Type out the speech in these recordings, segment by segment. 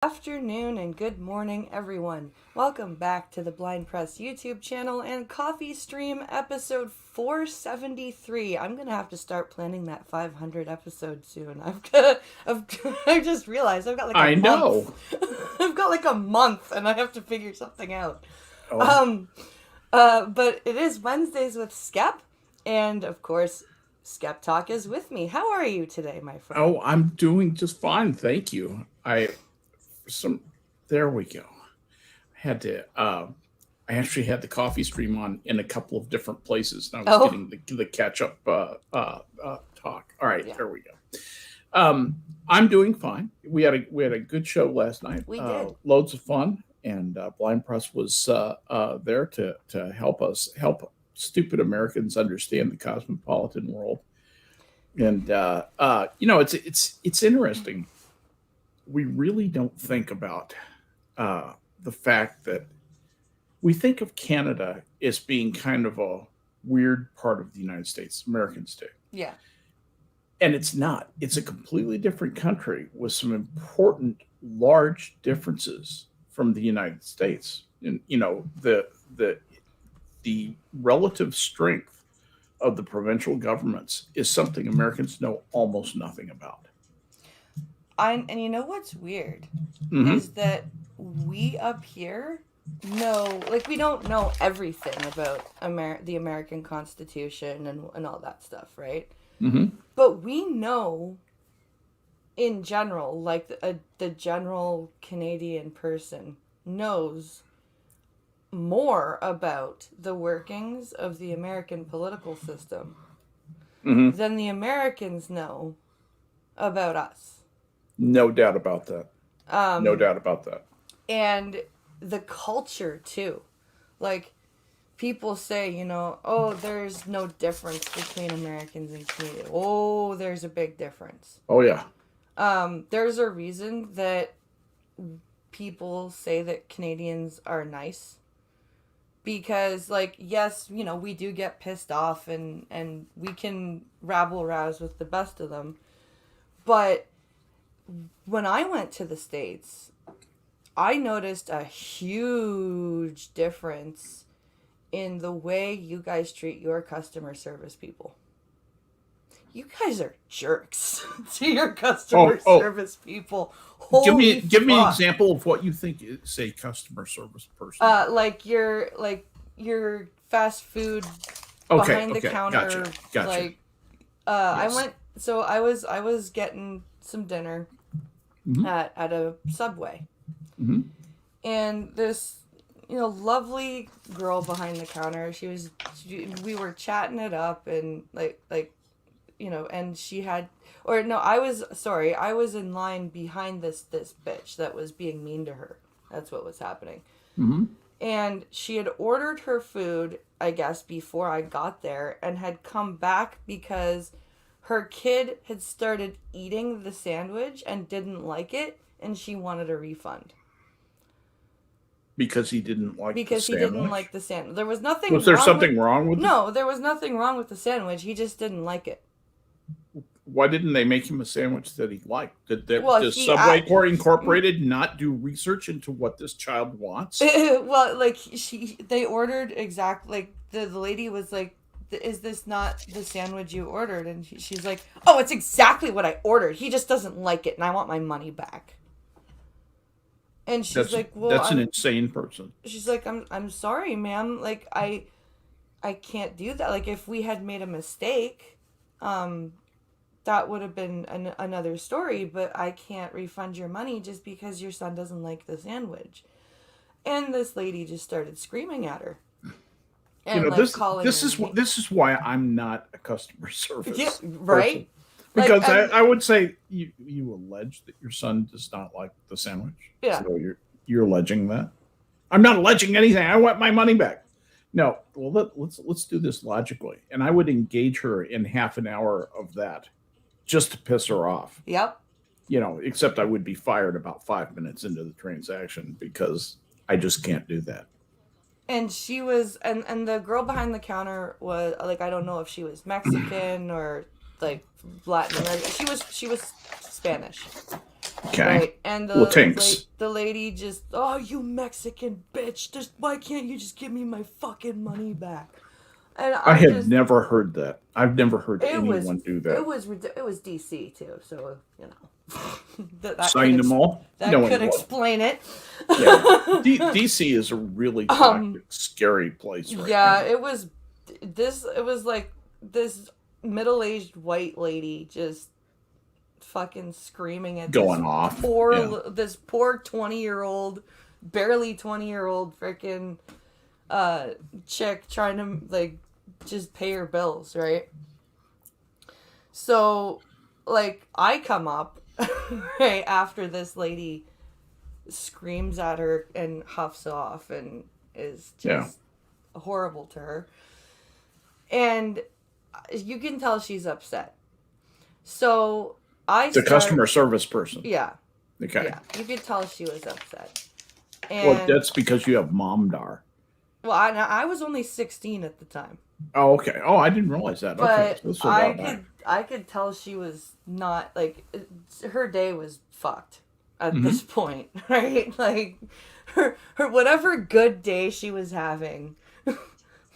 Afternoon and good morning, everyone. Welcome back to the Blind Press YouTube channel and coffee stream episode 473. I'm gonna have to start planning that 500 episode soon. I just realized I've got like a I know. month. I've got like a month, and I have to figure something out. Oh, But it is Wednesdays with Skep, and of course, Skep Talk is with me. How are you today, my friend? oh, I'm doing just fine, thank you. Some there we go. Had to. I actually had the coffee stream on in a couple of different places, and I was Oh, getting the catch up talk. All right, yeah, there we go. I'm doing fine. We had a good show last night. we did. Loads of fun, and Blind Press was there to help stupid Americans understand the cosmopolitan world. And it's interesting. We really don't think about the fact that we think of Canada as being kind of a weird part of the United States. Americans do. Yeah. And it's not. It's a completely different country with some important, large differences from the United States. And the relative strength of the provincial governments is something Americans know almost nothing about. And you know what's weird Hmm. is that we up here know, like, we don't know everything about the American Constitution and all that stuff, right? Hmm. But we know in general, like the general Canadian person knows more about the workings of the American political system Hmm. than the Americans know about us. No doubt about that. No Um, doubt about that. and the culture too. Like, people say, oh, there's no difference between Americans and Canadians. Oh, there's a big difference. Oh yeah. There's a reason that people say that Canadians are nice. Because, like, yes, we do get pissed off and we can rabble rouse with the best of them. But when I went to the States, I noticed a huge difference in the way you guys treat your customer service people. You guys are jerks to your Oh customer oh. service people. Give Holy me give me an fuck. example of what you think is a customer service person. Like your fast food Okay. behind the Okay. Gotcha. counter, Gotcha. like, I Yes. went, so I was getting some dinner Hmm. at a Subway, Hmm. and this lovely girl behind the counter, we were chatting it up, and and she had, or no, I was in line behind this bitch that was being mean to her. That's what was happening. Hmm. And she had ordered her food, I guess, before I got there, and had come back because her kid had started eating the sandwich and didn't like it, and she wanted a refund Because he didn't like the because he didn't like sandwich. the sandwich. There was nothing Was there wrong with. something wrong with it? No, there was nothing wrong with the sandwich. He just didn't like it. Why didn't they make him a sandwich that he liked? Well, Does Subway Corp Incorporated not do research into what this child wants? well, like, they ordered exact, like, the lady was like, is this not the sandwich you ordered? And she's like, oh, it's exactly what I ordered. He just doesn't like it, and I want my money back. And she's That's like, well, that's an insane person. I'm sorry, ma'am. Like, I can't do that. Like, if we had made a mistake, um, that would have been another story. But I can't refund your money just because your son doesn't like the sandwich. And this lady just started screaming at her You and, know like, this calling this her is name. this is why I'm not a customer Yeah, service person. right. Like, Because I would say you allege that your son does not like the sandwich. yeah. So you're alleging that. I'm not alleging anything. I want my money back. No, well let's do this logically. And I would engage her in half an hour of that just to piss her off. Yep. Except I would be fired about 5 minutes into the transaction because I just can't do that. And she was, and the girl behind the counter was like, I don't know if she was Mexican or, like, Latin American. She was Spanish. Okay. Right, and Latinx. the lady just, oh, you Mexican bitch, just why can't you just give me my fucking money back? And I I'm have just, never heard that. I've never heard it was anyone do that. it was DC too, so you know Sign them all? that No, could it wasn't. explain it. Yeah. DC is a really toxic, scary place right Yeah, now. it was like this middle-aged white lady just fucking screaming at Going off. Yeah. this poor 20-year-old, barely 20-year-old freaking chick trying to like just pay her bills, right? So like I come up right after this lady screams at her and huffs off and is just horrible to her. And you can tell she's upset. So The customer service person. Yeah. Okay. Yeah, you could tell she was upset. And Well, that's because you have momdar. well, I was only 16 at the time. Oh, okay. Oh, I didn't realize that. Okay. But So I could tell she was not like her day was fucked at this point, right? Like her whatever good day she was having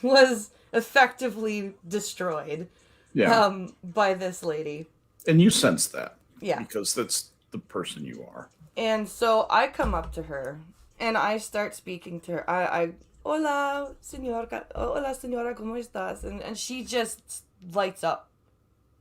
was effectively destroyed by this lady. And you sense that. Yeah. Because that's the person you are. And so I come up to her and I start speaking to her. I hola, señora, ¿cómo estás? And she just lights up.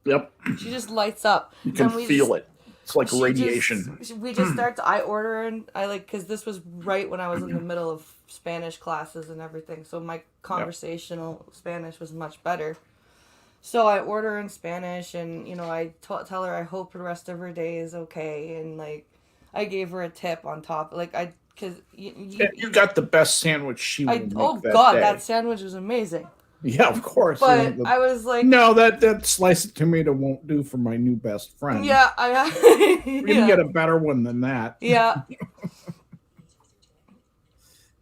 Yep. She just lights up. You can feel it. It's like radiation. We just start to, I order and I like, because this was right when I was in the middle of Spanish classes and everything. So my conversational Spanish was much better. So I order in Spanish and, you know, I tell her I hope the rest of her day is okay. And like, I gave her a tip on top. Like because you got the best sandwich she will make that sandwich was amazing. Yeah, of course. But I was like, no, that slice of tomato won't do for my new best friend. Yeah, we can get a better one than that. Yeah.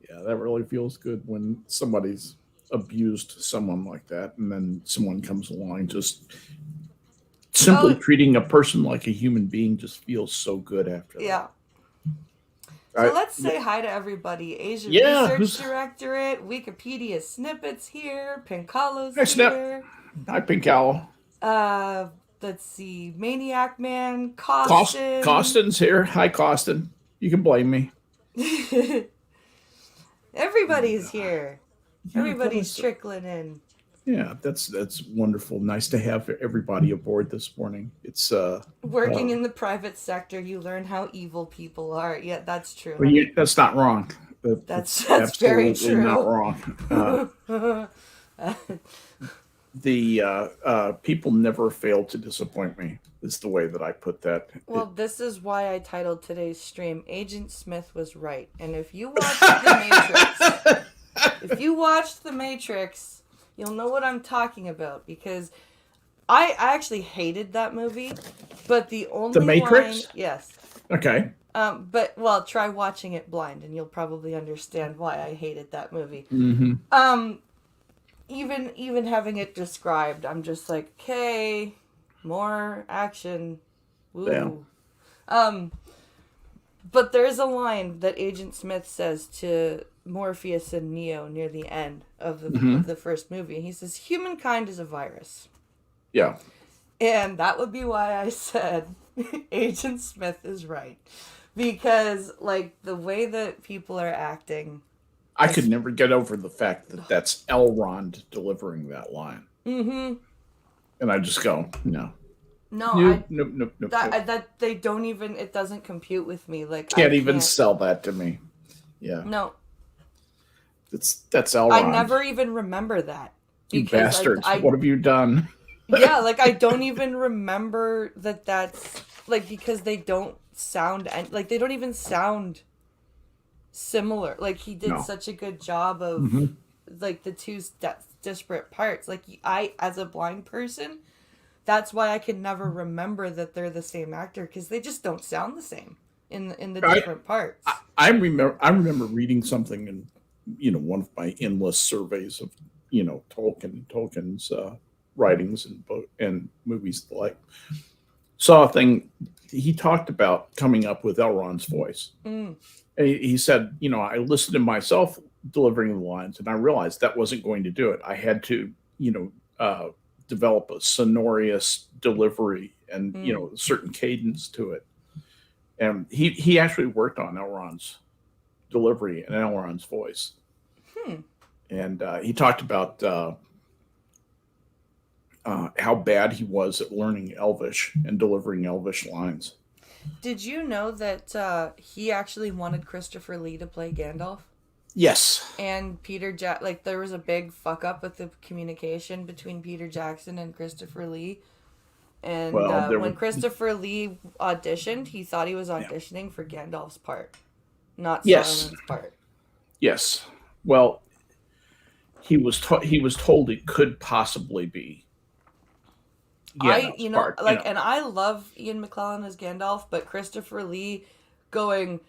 Yeah, that really feels good when somebody's abused someone like that, and then someone comes along just simply treating a person like a human being just feels so good after that. Yeah. So let's say hi to everybody. Asian Research Directorate, Wikipedia Snippets here, Pinkalo's here. Hi, Pinkalo. Let's see, Maniac Man, Costin. Costin's here. Hi, Costin. You can blame me. Everybody's here. Everybody's trickling in. Yeah, that's wonderful. Nice to have everybody aboard this morning. It's working in the private sector, you learn how evil people are. Yeah, that's true. Well, that's not wrong. That's very true. Not wrong. The people never fail to disappoint me. Is the way that I put that. Well, this is why I titled today's stream "Agent Smith Was Right." And if you watched The Matrix, you'll know what I'm talking about, because I actually hated that movie, but the Matrix? Yes. Okay. But try watching it blind, and you'll probably understand why I hated that movie. Mm-hmm. Even having it described, I'm just like, okay, more action. Woo. Yeah. But there's a line that Agent Smith says to Morpheus and Neo near the end of the first movie. He says, "Humankind is a virus." Yeah. And that would be why I said Agent Smith is right. Because, like, the way that people are acting... I could never get over the fact that that's Elrond delivering that line. Mm-hmm. And I just go, no. No, nope. That they don't even... It doesn't compute with me. Like, can't even sell that to me. Yeah. No. That's Elrond. I never even remember that. You bastards. What have you done? Yeah, like, I don't even remember that's... Like, because they don't sound... Like, they don't even sound similar. Like, he did such a good job of, like, the two disparate parts. Like, I, as a blind person, that's why I can never remember that they're the same actor, because they just don't sound the same in the different parts. I remember reading something in, one of my endless surveys of, Tolkien's writings and movies like. saw a thing. He talked about coming up with Elrond's voice. Mm. And he said, I listened to myself delivering the lines, and I realized that wasn't going to do it. I had to, develop a sonorous delivery and a certain cadence to it. And he actually worked on Elrond's delivery and Elrond's voice. And he talked about how bad he was at learning Elvish and delivering Elvish lines. Did you know that he actually wanted Christopher Lee to play Gandalf? Yes. And there was a big fuck up with the communication between Peter Jackson and Christopher Lee. And when Christopher Lee auditioned, he thought he was auditioning for Gandalf's part, not Saruman's part. Yes. Well, he was told it could possibly be. And I love Ian McKellen as Gandalf, but Christopher Lee going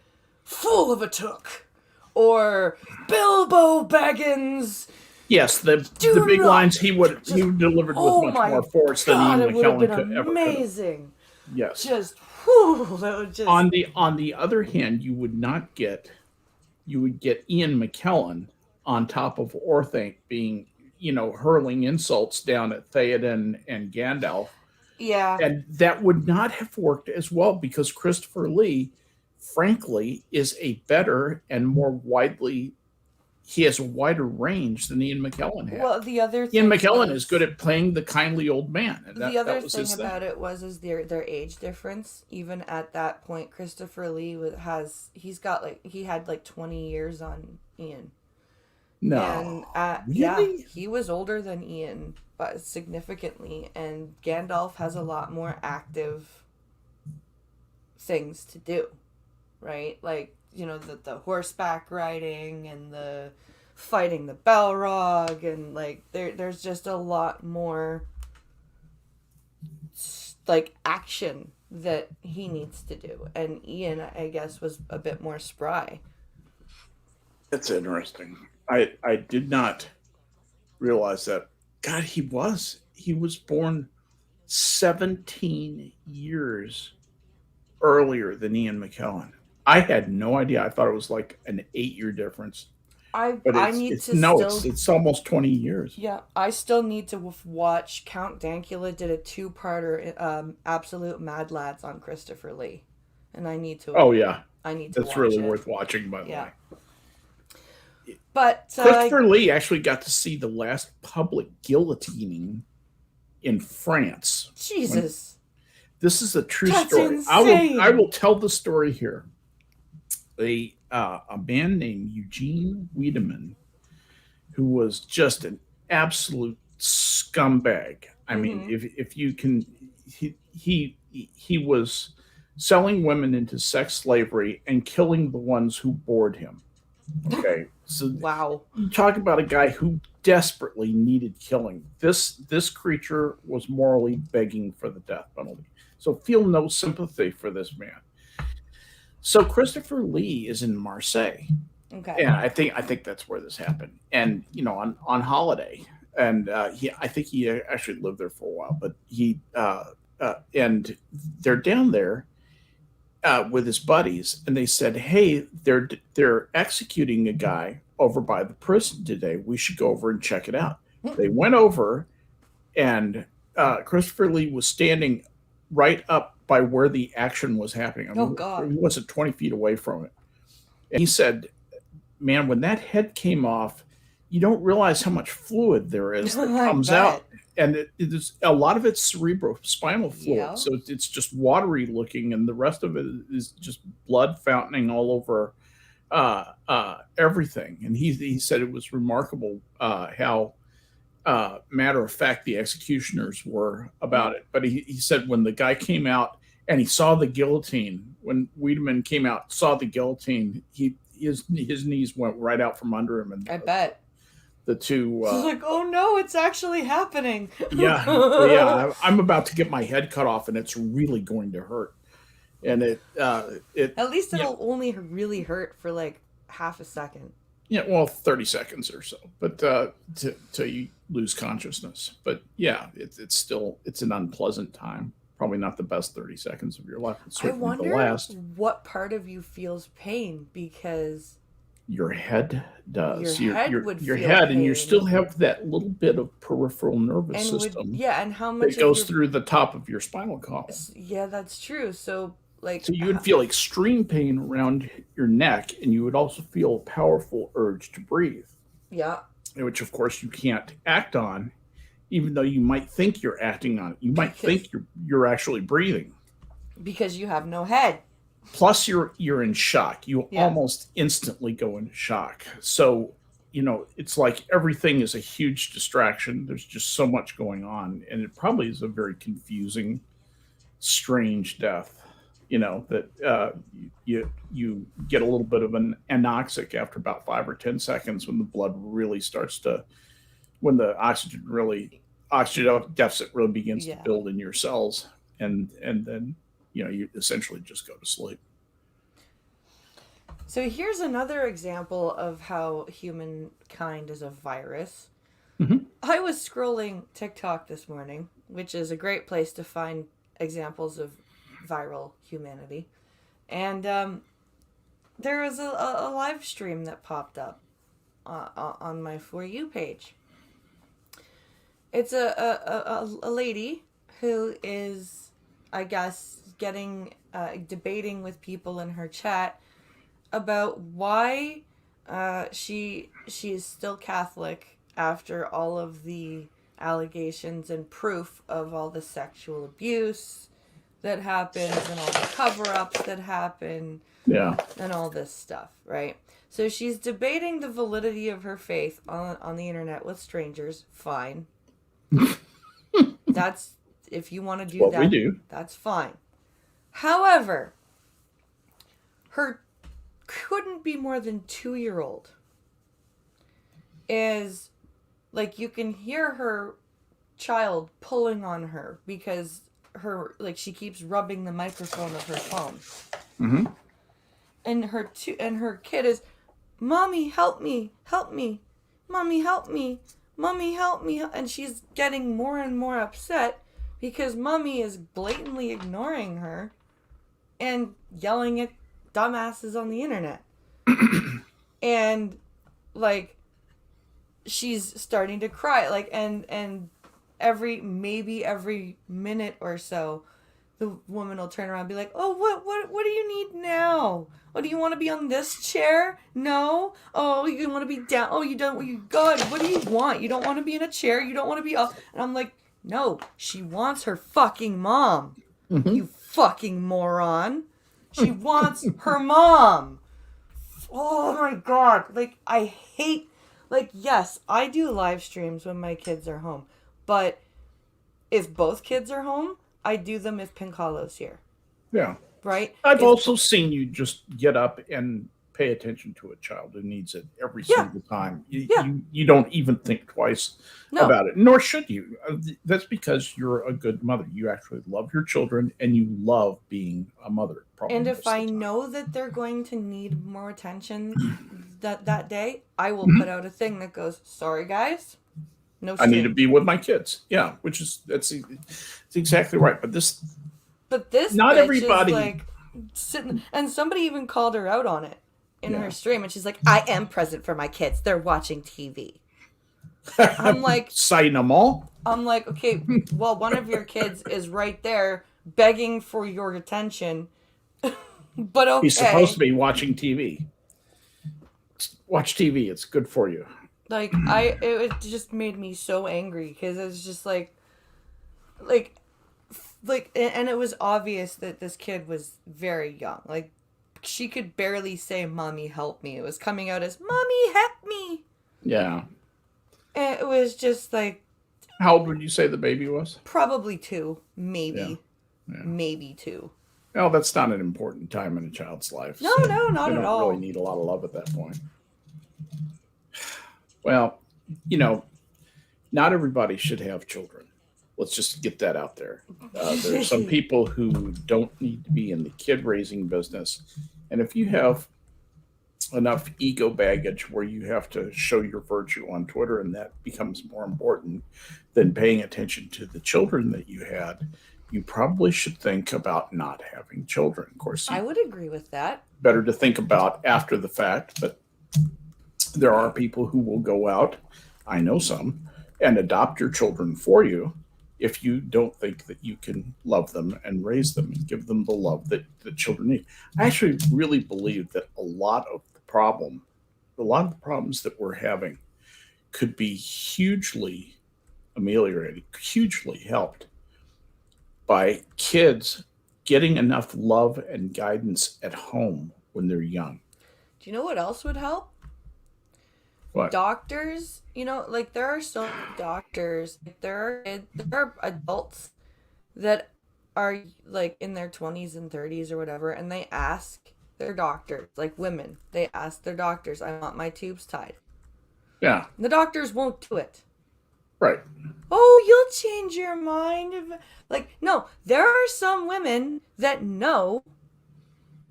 full of a took, or Bilbo Baggins. Yes, the big lines he delivered with much more force than Ian McKellen could ever. Amazing. Yes. That would just. On the other hand, you would get Ian McKellen on top of Orthanc being, hurling insults down at Theoden and Gandalf. Yeah. And that would not have worked as well because Christopher Lee, frankly, is a better and more he has a wider range than Ian McKellen had. Well, the other thing Ian McKellen is good at playing the kindly old man. And the other thing about it was their age difference. Even at that point, Christopher Lee he had 20 years on Ian. No. And really? He was older than Ian, but significantly. And Gandalf has a lot more active things to do, right? Like, the horseback riding and the fighting the Balrog, and there's just a lot more action that he needs to do. And Ian, I guess, was a bit more spry. That's interesting. I did not realize that. God, he was born 17 years earlier than Ian McKellen. I had no idea. I thought it was like an 8-year difference. It's almost 20 years. Yeah, I still need to watch. Count Dankula did a 2-parter, Absolute Mad Lads on Christopher Lee, and I need to. Oh yeah, I need to. That's really worth watching, by the way. But Christopher Lee actually got to see the last public guillotining in France. Jesus, this is a true That's story. Insane. I will tell the story here. A man named Eugene Wiedemann, who was just an absolute scumbag. I mean, if you can, he was selling women into sex slavery and killing the ones who bored him. Okay, so wow, you talk about a guy who desperately needed killing. This creature was morally begging for the death penalty. So feel no sympathy for this man. So Christopher Lee is in Marseille. Okay. And I think that's where this happened. And on holiday, and I think he actually lived there for a while. But and they're down there with his buddies, and they said, "Hey, they're executing a guy over by the prison today. We should go over and check it out." They went over, and Christopher Lee was standing right up by where the action was happening. I mean, oh God! He wasn't 20 feet away from it. And he said, "Man, when that head came off, you don't realize how much fluid there is that comes out, and it is a lot of it's cerebrospinal fluid, Yeah. so it's just watery looking, and the rest of it is just blood fountaining all over everything." And he said it was remarkable how matter of fact the executioners were about it. But he said when the guy came out and he saw the guillotine, when Wiedemann came out, saw the guillotine, his knees went right out from under him. And I bet the two. He's like, oh no, it's actually happening. yeah. I'm about to get my head cut off, and it's really going to hurt. And it at least it'll only really hurt for like half a second. Yeah, well, 30 seconds or so, but till you lose consciousness. But yeah, it's an unpleasant time. probably not the best 30 seconds of your life. It's I certainly the wonder last. what part of you feels pain, because Your head your does. head would Your feel head, and you pain still have that little bit of peripheral nervous and would, system yeah, and how much that of goes your, through the top of your spinal column. yeah, that's true. So like, So you would feel extreme pain around your neck, and you would also feel a powerful urge to breathe, yeah, which of course you can't act on, even though you might think you're acting on it. You might because think you're actually breathing. you have no head. Plus, you're in shock. You Yeah. almost instantly go into shock. So it's like everything is a huge distraction. There's just so much going on, and it probably is a very confusing, strange death. That you get a little bit of an anoxic after about 5 or 10 seconds when the blood really starts to, when the oxygen deficit really begins to Yeah. build in your cells, and then you essentially just go to sleep. So here's another example of how humankind is a virus. Mm-hmm. I was scrolling TikTok this morning, which is a great place to find examples of viral humanity. And there was a live stream that popped up on my For You page. It's a lady who is, I guess, getting debating with people in her chat about why she is still Catholic after all of the allegations and proof of all the sexual abuse that happens and all the cover-ups that happen, Yeah. and all this stuff, right? So she's debating the validity of her faith on the internet with strangers. Fine. That's, if you want to do what that, we do. that's fine. However, her couldn't be more than 2-year-old is, like, you can hear her child pulling on her because her, like, she keeps rubbing the microphone of her phone. Mm-hmm. And her kid is, "Mommy, help me, help me, Mommy, help me, Mommy, help me," and she's getting more and more upset because Mommy is blatantly ignoring her and yelling at dumbasses on the internet. And like, she's starting to cry, like, and every minute or so the woman will turn around and be like, "Oh, what do you need now? Oh, do you want to be on this chair? No? Oh, you want to be down? Oh, you don't, you, God, what do you want? You don't want to be in a chair? You don't want to be up?" And I'm like, no, she wants her fucking mom. Mm-hmm. You fucking moron. She wants her mom. Oh my God. Like, I hate, like, yes, I do live streams when my kids are home, but if both kids are home, I do them if Pincalo's here. Yeah. Right? I've also seen you just get up and pay attention to a child who needs it every single time. You don't even think twice about it, nor should you. That's because you're a good mother. You actually love your children, and you love being a mother. And if I know that they're going to need more attention that day, I will put out a thing that goes, "Sorry, guys. No stream. I need to be with my kids." Yeah, that's exactly right. But this not everybody, is like sitting, and somebody even called her out on it in her stream, and she's like, "I am present for my kids. They're watching TV." I'm like, citing them all. I'm like, okay, well, one of your kids is right there begging for your attention, but okay. He's supposed to be watching TV. Watch TV. It's good for you. Like, it just made me so angry because it's just like, and it was obvious that this kid was very young. Like, she could barely say, "Mommy, help me." It was coming out as, "Mommy, help me." Yeah. And it was just like... How old would you say the baby was? Probably 2, maybe. Yeah. Maybe 2. Well, that's not an important time in a child's life. No, not at all. They don't really need a lot of love at that point. Well, not everybody should have children. Let's just get that out there. There are some people who don't need to be in the kid-raising business. And if you have enough ego baggage where you have to show your virtue on Twitter, and that becomes more important than paying attention to the children that you had, you probably should think about not having children. Of course, I would agree with that. better to think about after the fact, but there are people who will go out, I know some, and adopt your children for you if you don't think that you can love them and raise them and give them the love that the children need. I actually really believe that a lot of the problems that we're having could be hugely ameliorated, hugely helped by kids getting enough love and guidance at home when they're young. Do you know what else would help? What? Doctors, like there are so many doctors, like there are adults that are like in their 20s and 30s or whatever, and they ask their doctors, like women, they ask their doctors, I want my tubes tied. Yeah. And the doctors won't do it. Right. Oh, you'll change your mind. Like, no, there are some women that know,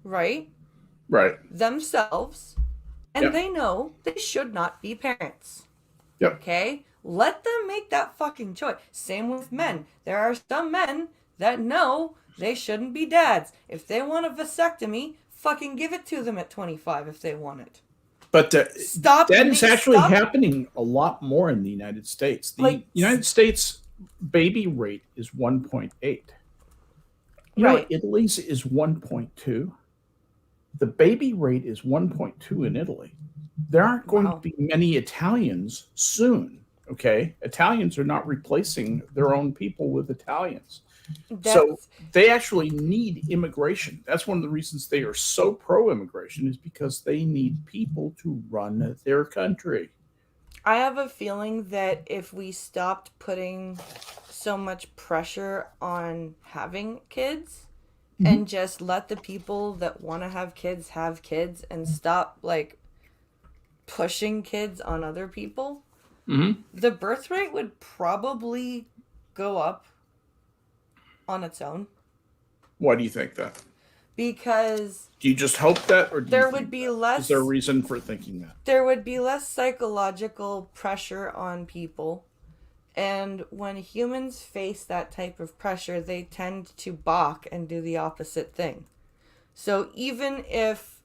right? Right. Themselves, and Yep. they know they should not be parents. Yep. Okay? Let them make that fucking choice. Same with men. There are some men that know they shouldn't be dads. If they want a vasectomy, fucking give it to them at 25 if they want it. But that is actually happening a lot more in the United States. The United States baby rate is 1.8. You know, Italy's is 1.2. The baby rate is 1.2 in Italy. There aren't going to be many Italians soon, okay? Italians are not replacing their own people with Italians. So they actually need immigration. That's one of the reasons they are so pro-immigration, is because they need people to run their country. I have a feeling that if we stopped putting so much pressure on having kids, and just let the people that want to have kids and stop like pushing kids on other people, the birth rate would probably go up on its own. Why do you think that? Because do you just hope that, or there would be less? Is there a reason for thinking that? There would be less psychological pressure on people. And when humans face that type of pressure, they tend to balk and do the opposite thing. So even if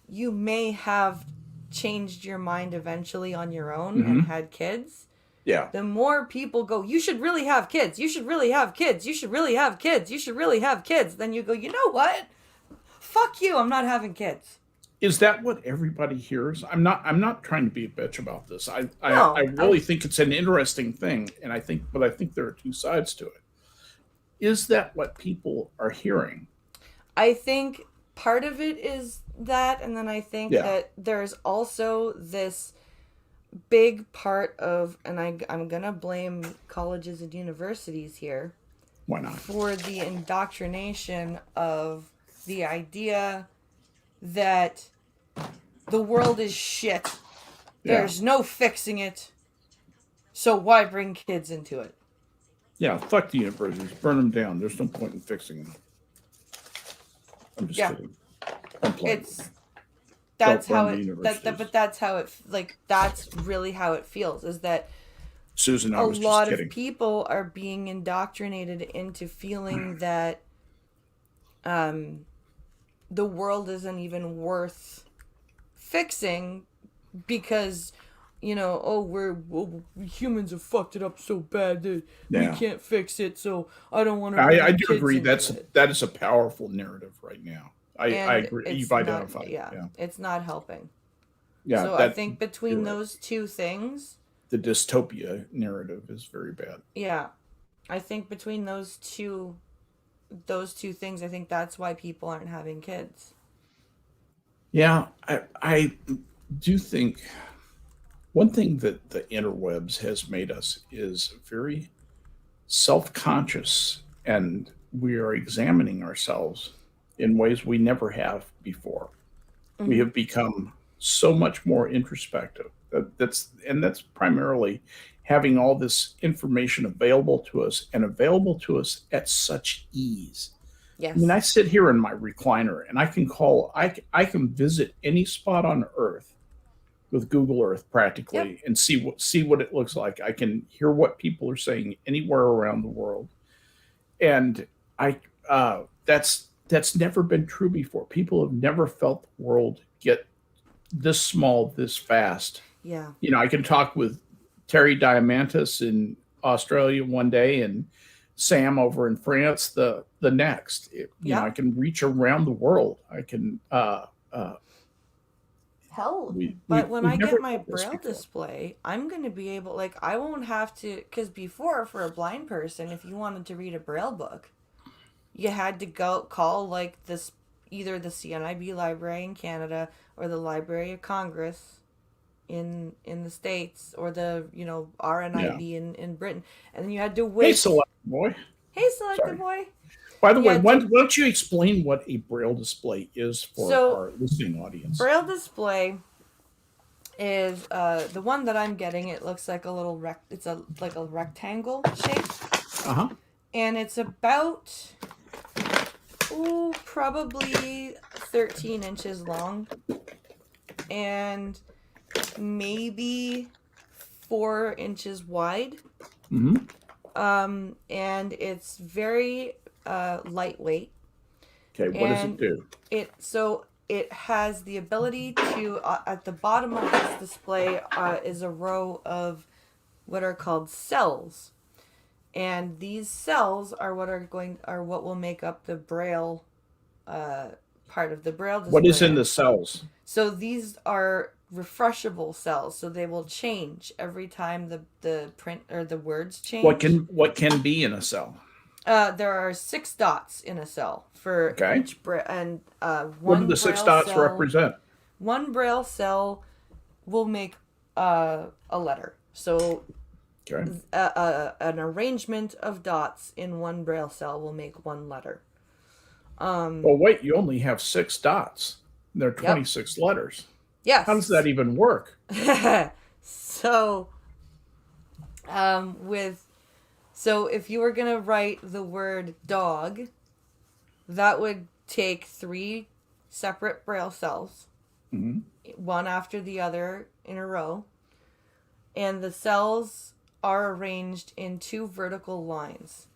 you may have changed your mind eventually on your own and had kids, the more people go, you should really have kids, you should really have kids, you should really have kids, you should really have kids, then you go, you know what? Fuck you, I'm not having kids. Is that what everybody hears? I'm not trying to be a bitch about this. I really think it's an interesting thing, and I think there are two sides to it. Is that what people are hearing? I think part of it is that, and then I think that there's also this big part of, and I'm gonna blame colleges and universities here. Why not? For the indoctrination of the idea that the world is shit. There's no fixing it. So why bring kids into it? Yeah, fuck the universities. Burn them down. There's no point in fixing them. I'm just kidding. I'm playing. That's how it that's really how it feels, is that Susan, I was a lot just kidding. of people are being indoctrinated into feeling that the world isn't even worth fixing because, humans have fucked it up so bad that we can't fix it, so I don't want to. I do agree. That is a powerful narrative right now. I agree. You've identified. It's not helping. Yeah. So I think between those two things, the dystopia narrative is very bad. Yeah, I think between those two things, I think that's why people aren't having kids. Yeah, I do think one thing that the interwebs has made us is very self-conscious, and we are examining ourselves in ways we never have before. We have become so much more introspective. That's primarily having all this information available to us, and available to us at such ease. Yes. I mean, I sit here in my recliner and I can visit any spot on Earth with Google Earth practically and see what it looks like. I can hear what people are saying anywhere around the world. and I that's never been true before. People have never felt the world get this small this fast. Yeah. I can talk with Terry Diamantis in Australia one day and Sam over in France the next. I Yeah. can reach around the world. I can. Hell, but when We've I never get my had this Braille before. display, I'm going to be able, like, I won't have to, because before, for a blind person, if you wanted to read a Braille book, you had to go call, like, this, either the CNIB library in Canada or the Library of Congress in the States, or the, Yeah. RNIB in Britain, and then you had to Hey, wait. select boy. Hey, selected Sorry. boy. By the You way, had to, why don't you explain what a Braille display is for so, our listening audience? Braille display is the one that I'm getting. It looks like a little it's like a rectangle shape, Uh huh. and it's about probably 13 inches long, and maybe 4 inches wide. Mm-hmm. And it's very lightweight, Okay. What does it and do? it has the ability to at the bottom of this display is a row of what are called cells, and these cells are what will make up the Braille part of the Braille What is in display. the cells? So these are refreshable cells, so they will change every time the print or the words change. What can be in a cell? There are 6 dots in a cell for Okay. each and What do the six dots represent? one Braille cell will make a letter. So Okay. an arrangement of dots in one Braille cell will make one letter. Well, wait, you only have 6 dots. There are Yep. 26 letters. How does Yes. that even work? So, if you were gonna write the word dog, that would take 3 separate Braille cells, Mm-hmm. one after the other in a row, and the cells are arranged in 2 vertical lines.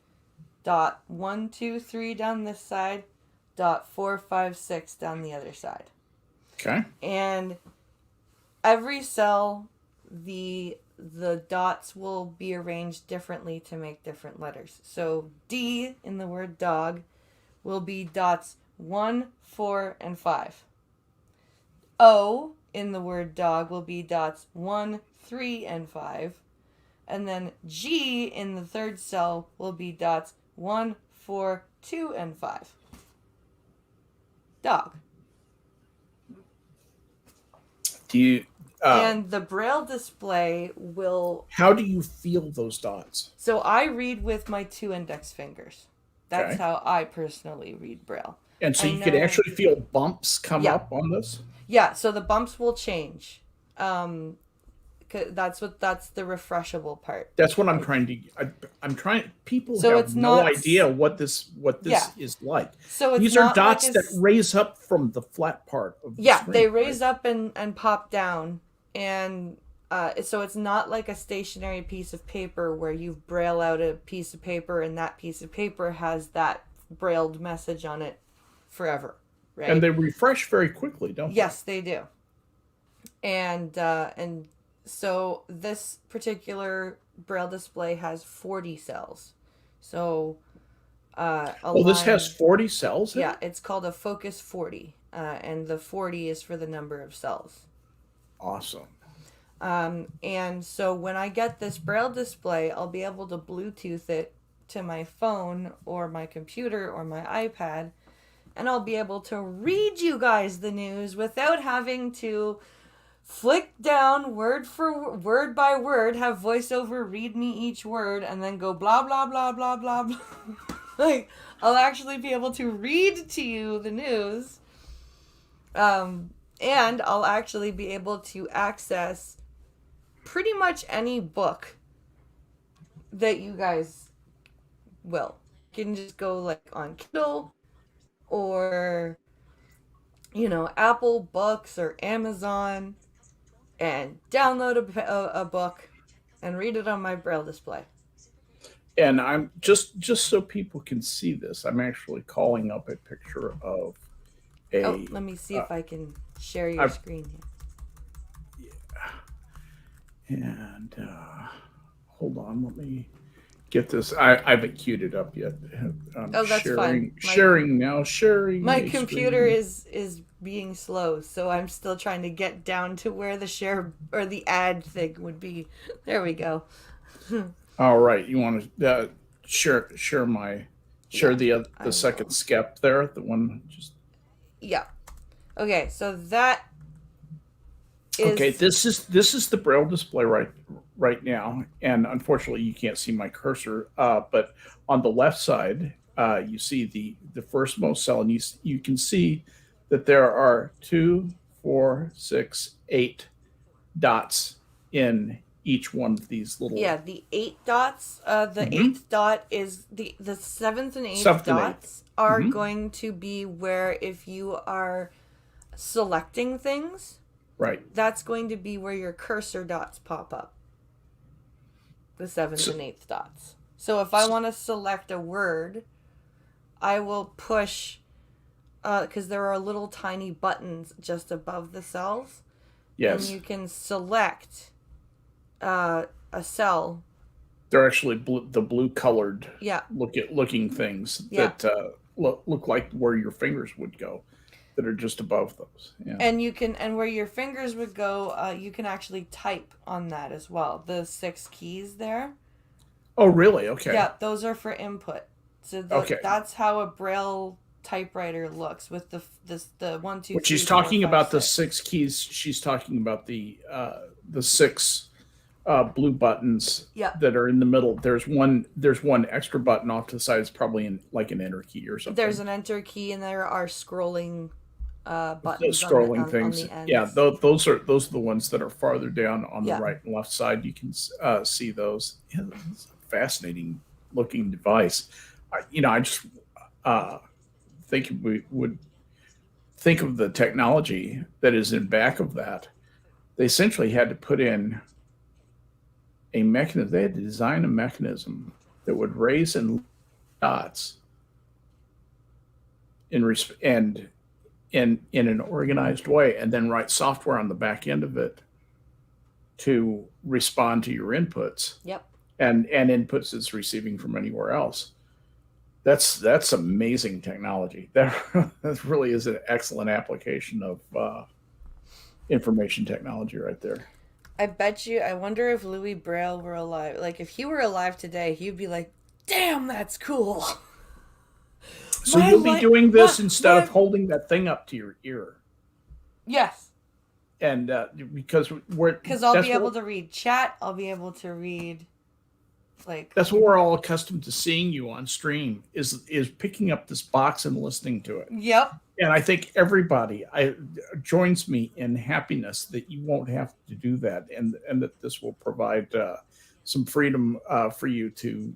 Dot 1, 2, 3 down this side. Dot 4, 5, 6 down the other side. Okay. And every cell, the dots will be arranged differently to make different letters. So D in the word dog will be dots 1, 4, and 5. O in the word dog will be dots 1, 3, and 5. And then G in the third cell will be dots 1, 4, 2, and 5. Dog. Do you? And the Braille display will. How do you feel those dots? So I read with my 2 index fingers. That's Okay. how I personally read Braille. And so I you could know. actually feel bumps come Yeah. up on this? Yeah, so the bumps will change. That's the refreshable part. That's what I'm trying to. I'm trying. People So have it's no not. idea what this Yeah. is like. So it's These are not dots like that raise up from the flat part of the Yeah, screen. they raise up and pop down, and so it's not like a stationary piece of paper where you braille out a piece of paper and that piece of paper has that brailled message on it forever, right? And they refresh very quickly, don't Yes, they do. And so this particular Braille display has 40 cells. So they? Well, this has 40 cells in yeah, it? it's called a Focus 40, and the 40 is for the number of cells. Awesome. And so when I get this Braille display, I'll be able to Bluetooth it to my phone or my computer or my iPad, and I'll be able to read you guys the news without having to flick down word for word by word, have voiceover read me each word, and then go blah blah blah blah blah blah. Like, I'll actually be able to read to you the news, and I'll actually be able to access pretty much any book that you guys will. You can just go like on Kindle or Apple Books or Amazon and download a book and read it on my Braille display. and I'm just so people can see this, I'm actually calling up a picture of Oh, a let me see if I can share your I've, screen here. and hold on, let me get this. I haven't queued it up yet. Oh, that's fine. Sharing now. Sharing My a computer screen. is being slow, so I'm still trying to get down to where the share or the ad thing would be. There we go. All right, you want to share my Yeah, share I the second will. skep there, the one just Yeah. Okay, so that okay. is This is the Braille display right now, and unfortunately you can't see my cursor. But on the left side, you see the first most cell, and you can see that there are 2, 4, 6, 8 dots in each one of these little yeah, the 8 dots. The mm-hmm, eighth dot is the seventh and eighth seventh and eighth. dots are Mm-hmm, going to be where if you are selecting things, right. that's going to be where your cursor dots pop up. The seventh So, and eighth dots. So if I so want to select a word, I will push because there are little tiny buttons just above the cells, and yes, you can select a cell. they're actually the blue colored Yeah, looking things yeah. that look like where your fingers would go, that are just above those. Yeah. And you can, and where your fingers would go, you can actually type on that as well. The 6 keys there. Oh, really? Okay. Yeah, those are for input. So Okay. that's how a braille typewriter looks with the one two When three she's four talking five about the six. 6 keys, she's talking about the six blue buttons Yeah, that are in the middle. There's one extra button off to the side. It's probably in like an enter key or there's something. an enter key, and there are scrolling Those buttons scrolling on things. the Yeah, ends. those are the ones that are farther down on the Yeah, right and left side. You can see those. Yeah, it's a fascinating looking device. I just uh, think we would think of the technology that is in back of that. They essentially had to put in a mechanism. They had to design a mechanism that would raise and lower dots and in an organized way, and then write software on the back end of it to respond to your inputs yep. and inputs it's receiving from anywhere else. That's amazing technology. That really is an excellent application of information technology right there. I bet you. I wonder if Louis Braille were alive. Like if he were alive today, he'd be like, "Damn, that's cool." So my you'll be light, doing my this instead of my. holding that thing up to your ear, Yes, and because we're because I'll be able to read chat. I'll be able to read like. that's what we're all accustomed to seeing you on stream is picking up this box and listening to it. Yep. And I think everybody joins me in happiness that you won't have to do that, and that this will provide some freedom for you to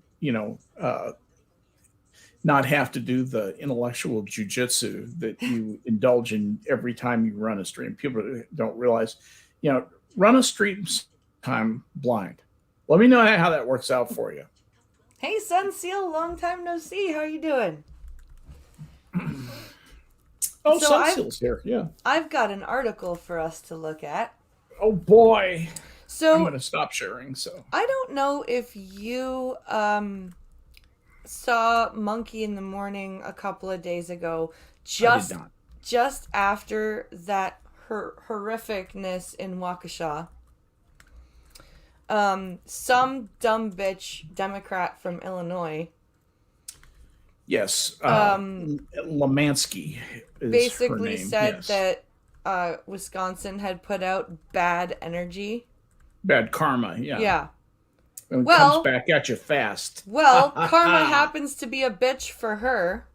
not have to do the intellectual jujitsu that you indulge in every time you run a stream. People don't realize, run a stream time blind. Let me know how that works out for you. Hey, Sunseal, long time no see. How you doing? Oh, So Sunseal's here. Yeah. I've got an article for us to look at. Oh boy. I'm going So to stop sharing. So I don't know if you saw Monkey in the Morning a couple of days ago, I did just not. just after that horrificness in Waukesha. Some dumb bitch Democrat from Illinois Yes. Lemansky is her basically name. said Yes. that Wisconsin had put out bad energy. Bad karma. Yeah. Yeah. And it comes Well, back at you fast. karma happens to be a bitch for her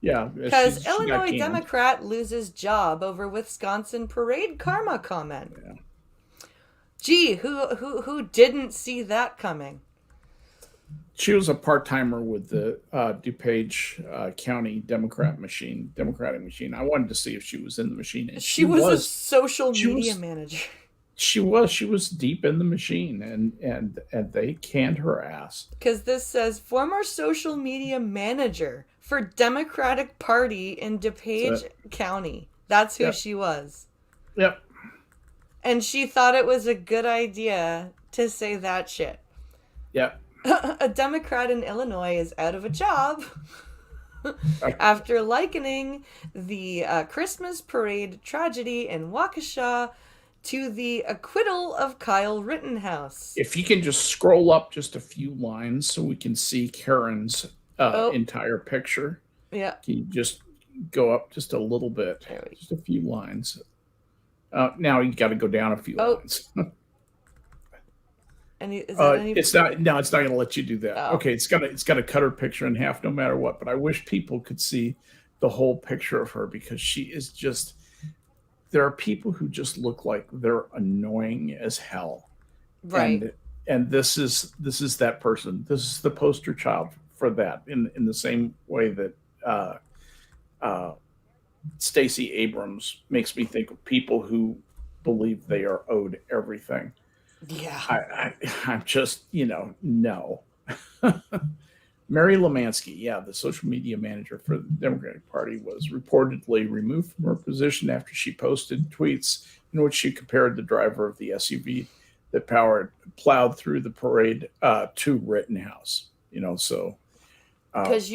Yeah. because She got Illinois canned. Democrat loses job over Wisconsin parade karma comment. Yeah. Gee, who didn't see that coming? She was a part timer with the DuPage County Democratic machine. I wanted to see if she was in the machine, and She she was a was. social She media was. manager. She was deep in the machine, and they canned her ass. Because this says former social media manager for Democratic Party in So, DuPage County. That's who yep, she was. yep, And she thought it was a good idea to say that shit. yep. A Democrat in Illinois is out of a job after likening the Christmas parade tragedy in Waukesha to the acquittal of Kyle Rittenhouse. If you can just scroll up just a few lines so we can see Karen's Oh, entire picture. yeah. Can you just go up just a little bit, just a few lines? Now you got to go down a few lines. Is that any? It's not. No, it's not going to let you do that. Oh. Okay, it's got to cut her picture in half, no matter what. But I wish people could see the whole picture of her, because she is just. There are people who just look like they're annoying as hell, Right. and this is that person. This is the poster child for that. In the same way that Stacey Abrams makes me think of people who believe they are owed everything. Yeah. I'm just, no. Mary Lemansky, yeah, the social media manager for the Democratic Party, was reportedly removed from her position after she posted tweets in which she compared the driver of the SUV that plowed through the parade to Rittenhouse. So Because,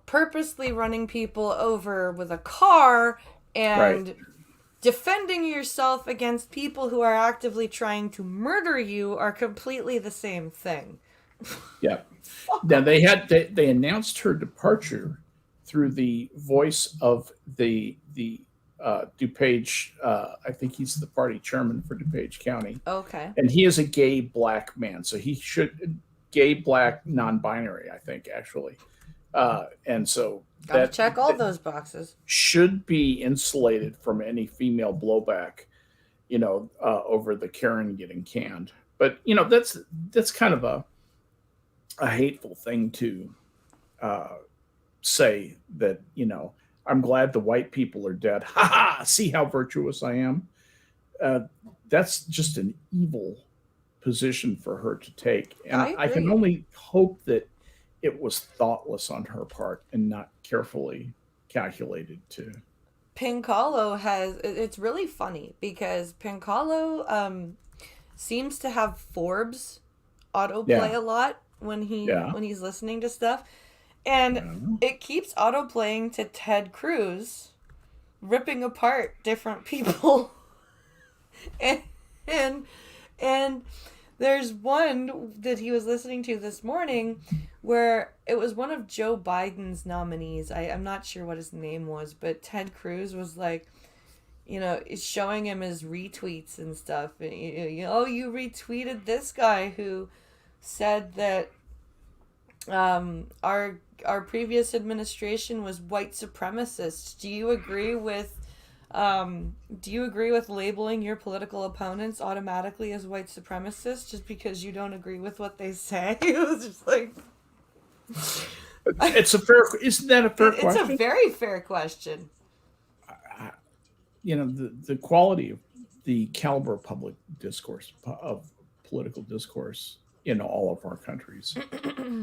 purposely running people over with a car and right. defending yourself against people who are actively trying to murder you are completely the same thing. Yeah. Now they announced her departure through the voice of the DuPage. I think he's the party chairman for DuPage County. Okay. And he is a gay black man, so he should gay black non-binary. I think actually, and so gotta check all those boxes. Should be insulated from any female blowback, over the Karen getting canned. But that's kind of a hateful thing to say, that I'm glad the white people are dead. Ha ha! See how virtuous I am. That's just an evil position for her to take, and I can only hope that it was thoughtless on her part and not carefully calculated too. Pincalo it's really funny because Pincalo seems to have Forbes autoplay a lot when he's listening to stuff, and it keeps autoplaying to Ted Cruz ripping apart different people. and there's one that he was listening to this morning where it was one of Joe Biden's nominees. I'm not sure what his name was, but Ted Cruz was like, showing him his retweets and stuff. And, you retweeted this guy who said that our previous administration was white supremacist. Do you agree with labeling your political opponents automatically as white supremacists just because you don't agree with what they say? It was just like, isn't that a fair question? It's a very fair question. The quality of the caliber of public discourse, of political discourse in all of our countries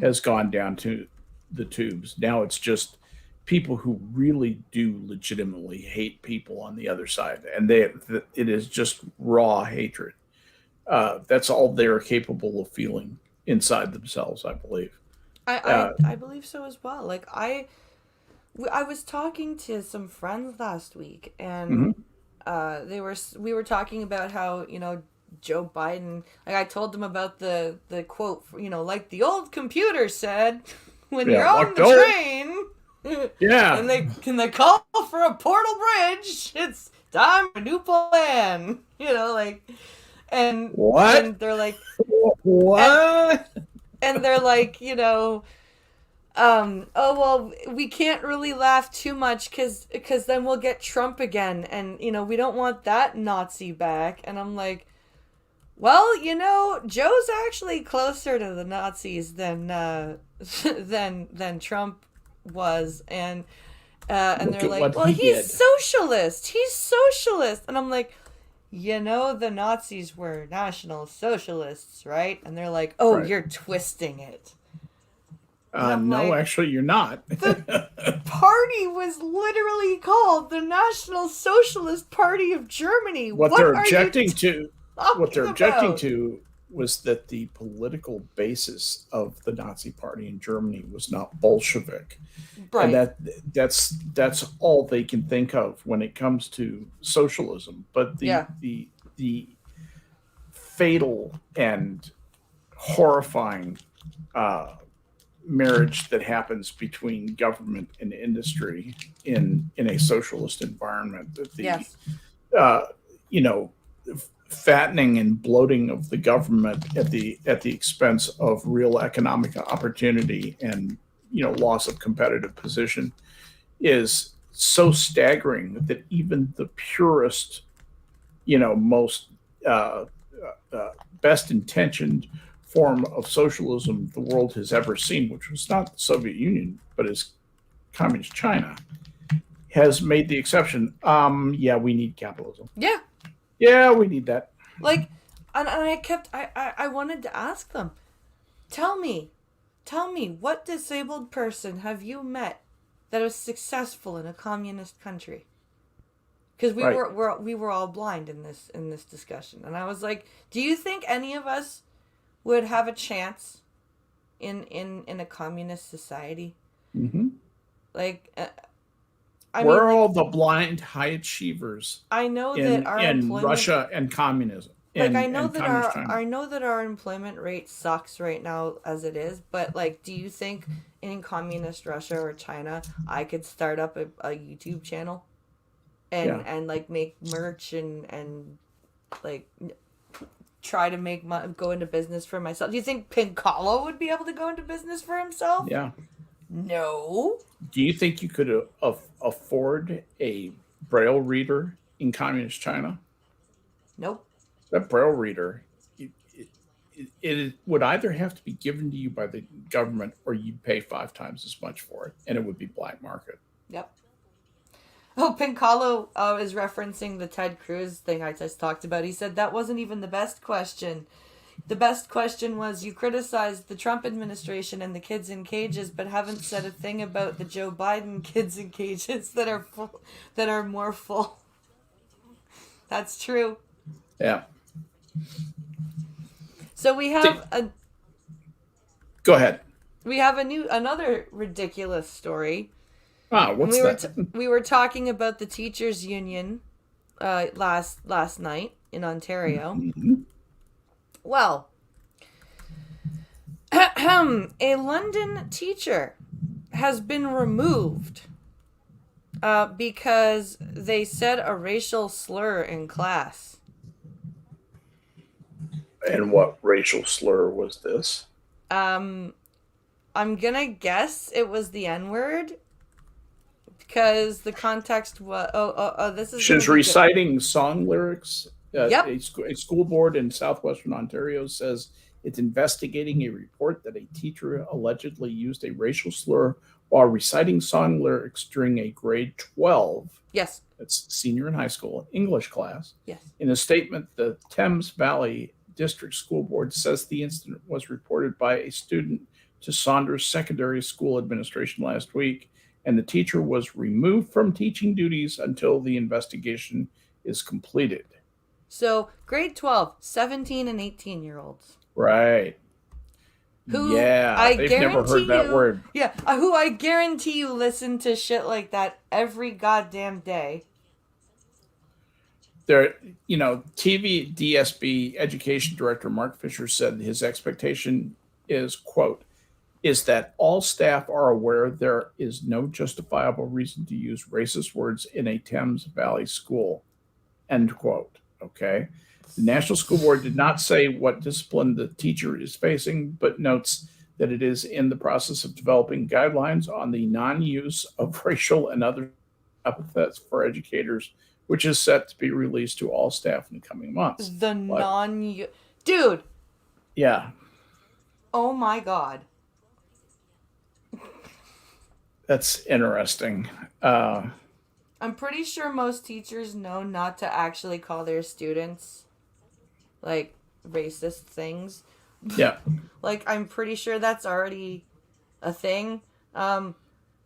has gone down to the tubes. Now it's just people who really do legitimately hate people on the other side, and it is just raw hatred. That's all they're capable of feeling inside themselves, I believe. I believe so as well. Like I was talking to some friends last week, and we were talking about how Joe Biden. Like I told them about the quote, like the old computer said, when you're on the train, and they call for a portal bridge, it's time for a new plan. And what? And they're like, what? And they're like, oh, well, we can't really laugh too much because then we'll get Trump again. And, we don't want that Nazi back. And I'm like, well, Joe's actually closer to the Nazis than Trump was. And they're like, well, he's socialist. He's socialist. And I'm like, you know the Nazis were National Socialists, right? And they're like, oh, Right. you're twisting it. And I'm No, like, actually, you're not. the party was literally called the National Socialist Party of Germany. what What they're are you objecting to, what they're talking objecting about? to was that the political basis of the Nazi Party in Germany was not Bolshevik, and Right. that's all they can think of when it comes to socialism. But Yeah. the fatal and horrifying uh, marriage that happens between government and industry in a socialist environment, that the Yes. uh, you know fattening and bloating of the government at the expense of real economic opportunity and loss of competitive position is so staggering that even the purest, most uh, best intentioned form of socialism the world has ever seen, which was not the Soviet Union, but is communist China, has made the exception. Yeah, we need capitalism. Yeah. Yeah, we need that. Like, and I wanted to ask them, tell me, what disabled person have you met that was successful in a communist country? Because Right. we were all blind in this discussion, and I was like, do you think any of us would have a chance in a communist society? Mm-hmm. Like, I Where mean, are like, all the blind high achievers I know that our in employment, Russia and communism like, and communist China? I know that our employment rate sucks right now as it is, but like, do you think in communist Russia or China I could start up a YouTube channel Yeah. and like make merch and like try to go into business for myself? Do you think Pincalo would be able to go into business for himself? Yeah. No. Do you think you could afford a Braille reader in communist China? Nope. That Braille reader, it would either have to be given to you by the government or you'd pay 5 times as much for it, and it would be black market. Yep. Oh, Pincalo is referencing the Ted Cruz thing I just talked about. He said that wasn't even the best question. The best question was, you criticized the Trump administration and the kids in cages, but haven't said a thing about the Joe Biden kids in cages that are full, that are more full. That's true. Yeah. So we have Go ahead. another ridiculous story. What's that? We were talking about the teachers union last night in Ontario. Mm-hmm. Well, a London teacher has been removed because they said a racial slur in class. And what racial slur was this? I'm gonna guess it was the N-word because the context was this is. She was reciting song lyrics. Yep. A school board in southwestern Ontario says it's investigating a report that a teacher allegedly used a racial slur while reciting song lyrics during a grade 12. Yes. That's senior in high school English class. Yes. In a statement, the Thames Valley District School Board says the incident was reported by a student to Saunders Secondary School Administration last week, and the teacher was removed from teaching duties until the investigation is completed. So, grade 12, 17 and 18-year-olds. Right. Who they've never heard that word. Yeah, who I guarantee you listen to shit like that every goddamn day. There, TV DSB Education Director Mark Fisher said his expectation is, quote, is that all staff are aware there is no justifiable reason to use racist words in a Thames Valley school, end quote. Okay. The National School Board did not say what discipline the teacher is facing, but notes that it is in the process of developing guidelines on the non-use of racial and other epithets for educators, which is set to be released to all staff in the coming months. Dude. Yeah. Oh my God. That's interesting. I I'm pretty sure most teachers know not to actually call their students like racist things. Yeah. Like I'm pretty sure that's already a thing. Um,